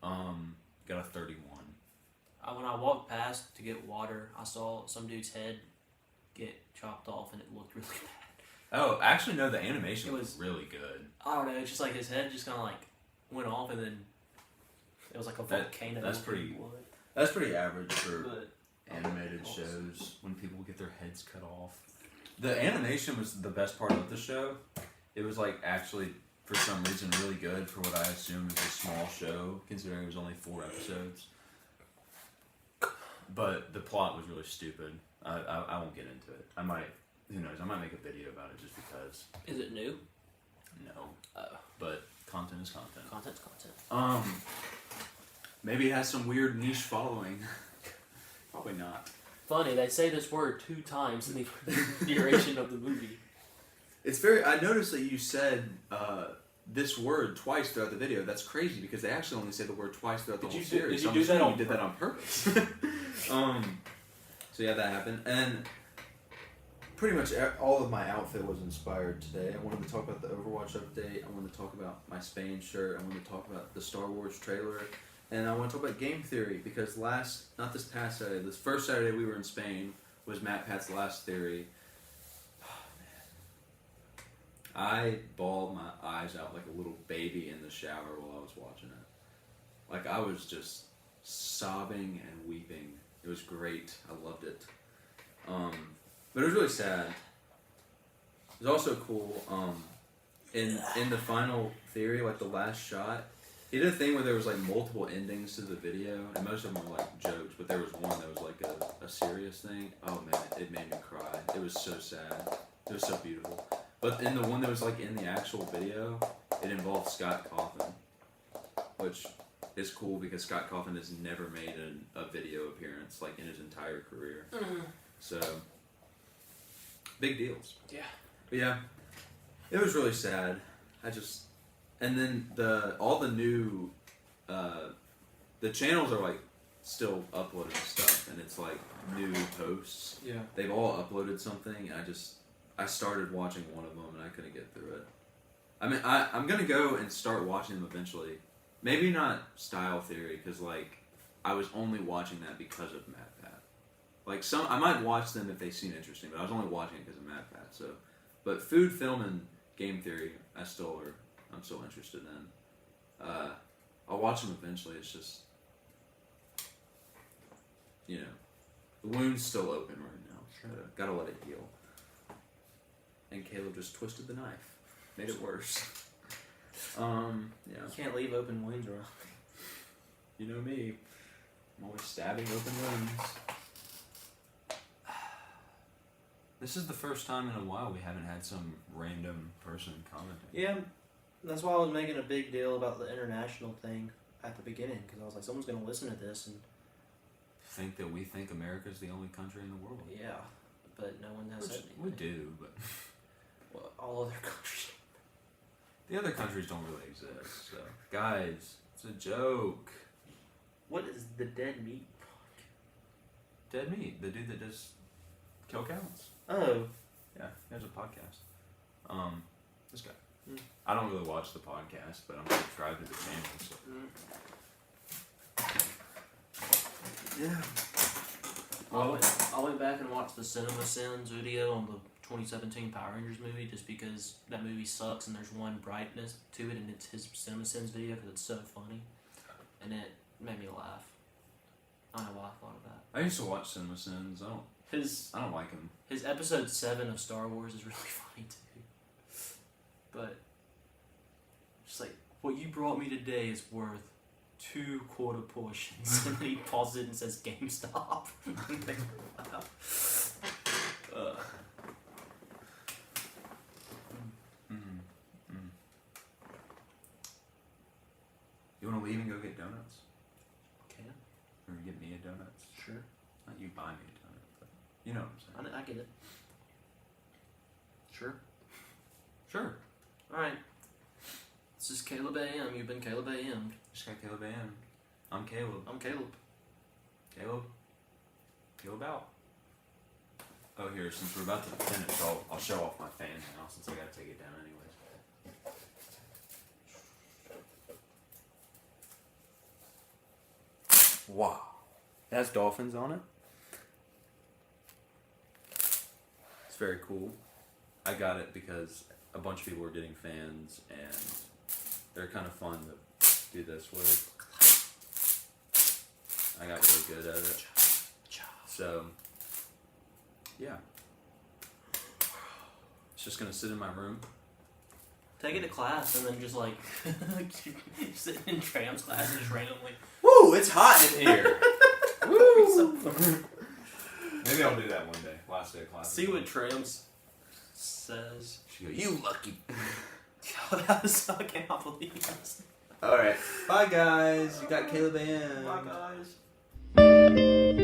Got a 31. When I walked past to get water, I saw some dude's head get chopped off, and it looked really bad. Oh, actually, no. The animation It was really good. I don't know. It's just like his head just kind of like went off, and then it was like a volcano. that's of pretty- blood. That's pretty average for But animated shows when people get their heads cut off. The animation was the best part of the show. It was like actually, for some reason, really good for what I assume is a small show, considering it was only 4 episodes. But the plot was really stupid. I won't get into it. I might, who knows, I might make a video about it just because. is it new? No. Oh. But content is content. Content's content. Maybe it has some weird niche following. Probably not. Funny, they say this word 2 times in the duration of the movie. It's very. I noticed that you said this word twice throughout the video. That's crazy because they actually only say the word twice throughout the Did whole you do- series. did So you I'm do that assuming on you did that on purpose. So yeah, that happened, and pretty much all of my outfit was inspired today. I wanted to talk about the Overwatch update. I wanted to talk about my Spain shirt. I wanted to talk about the Star Wars trailer, and I want to talk about game theory because not this past Saturday, this first Saturday we were in Spain was Matt Pat's last theory. I bawled my eyes out like a little baby in the shower while I was watching it. Like, I was just sobbing and weeping. It was great. I loved it. But it was really sad. It was also cool. In the final theory, like the last shot, he did a thing where there was like multiple endings to the video, and most of them were like jokes, but there was one that was like a serious thing. Oh man, it made me cry. It was so sad. It was so beautiful. But in the one that was like in the actual video, it involved Scott Cawthon, which is cool because Scott Cawthon has never made a video appearance like in his entire career. So big deals. Yeah. But yeah, it was really sad. And then all the new, the channels are like still uploading stuff, and it's like new posts. Yeah. They've all uploaded something, and I started watching one of them, and I couldn't get through it. I mean, I'm gonna go and start watching them eventually. Maybe not Style Theory, because like I was only watching that because of MadPat. Like I might watch them if they seem interesting, but I was only watching it because of MadPat. So, but Food, Film, and Game Theory, I'm still interested in. I'll watch them eventually. It's just, the wound's still open right now. Sure. Gotta let it heal. And Caleb just twisted the knife, made it worse. Yeah. You can't leave open wounds around. You know me. I'm always stabbing open wounds. This is the first time in a while we haven't had some random person commenting. Yeah, that's why I was making a big deal about the international thing at the beginning, because I was like, someone's going to listen to this, and Think that we think America's the only country in the world. yeah, but no one has said anything. We do, but Well, all other countries. the other countries don't really exist. So, guys, it's a joke. What is the dead meat? Dead Meat, the dude that does Kill Counts. Oh, Yeah, there's a podcast. This guy. Mm. I don't really watch the podcast, but I'm subscribed to the channel. So. Yeah. I went back and watched the Cinema Sins video on the 2017 Power Rangers movie just because that movie sucks and there's one brightness to it, and it's his Cinema Sins video because it's so funny, and it made me laugh. I don't know why I thought of that. I used to watch Cinema Sins. I don't like him. His episode 7 of Star Wars is really funny too. But just like, what you brought me today is worth 2 quarter portions. And then he pauses it and says GameStop. You want to leave and go get donuts? Okay, Or get me a donut? sure. Not you buy me a donut, but you know what I'm saying. I get it. Sure. Sure. Alright. This is Caleb AM. You've been Caleb AM. Just got Caleb in. I'm Caleb. I'm Caleb. Caleb out. Oh, here, since we're about to finish, I'll show off my fan now since I gotta take it down anyways. Wow. It has dolphins on it. It's very cool. I got it because a bunch of people were getting fans and they're kind of fun to do this with. I got really good at it. So, yeah. It's just gonna sit in my room. Take it to class and then just like sitting in Tram's class and just randomly. Woo! It's hot in here. Woo! Maybe I'll do that one day. Last day of class. See what Tram's says. She goes, "You lucky." That was I cannot believe this. All right. Bye, guys. You got Caleb in. Bye, guys.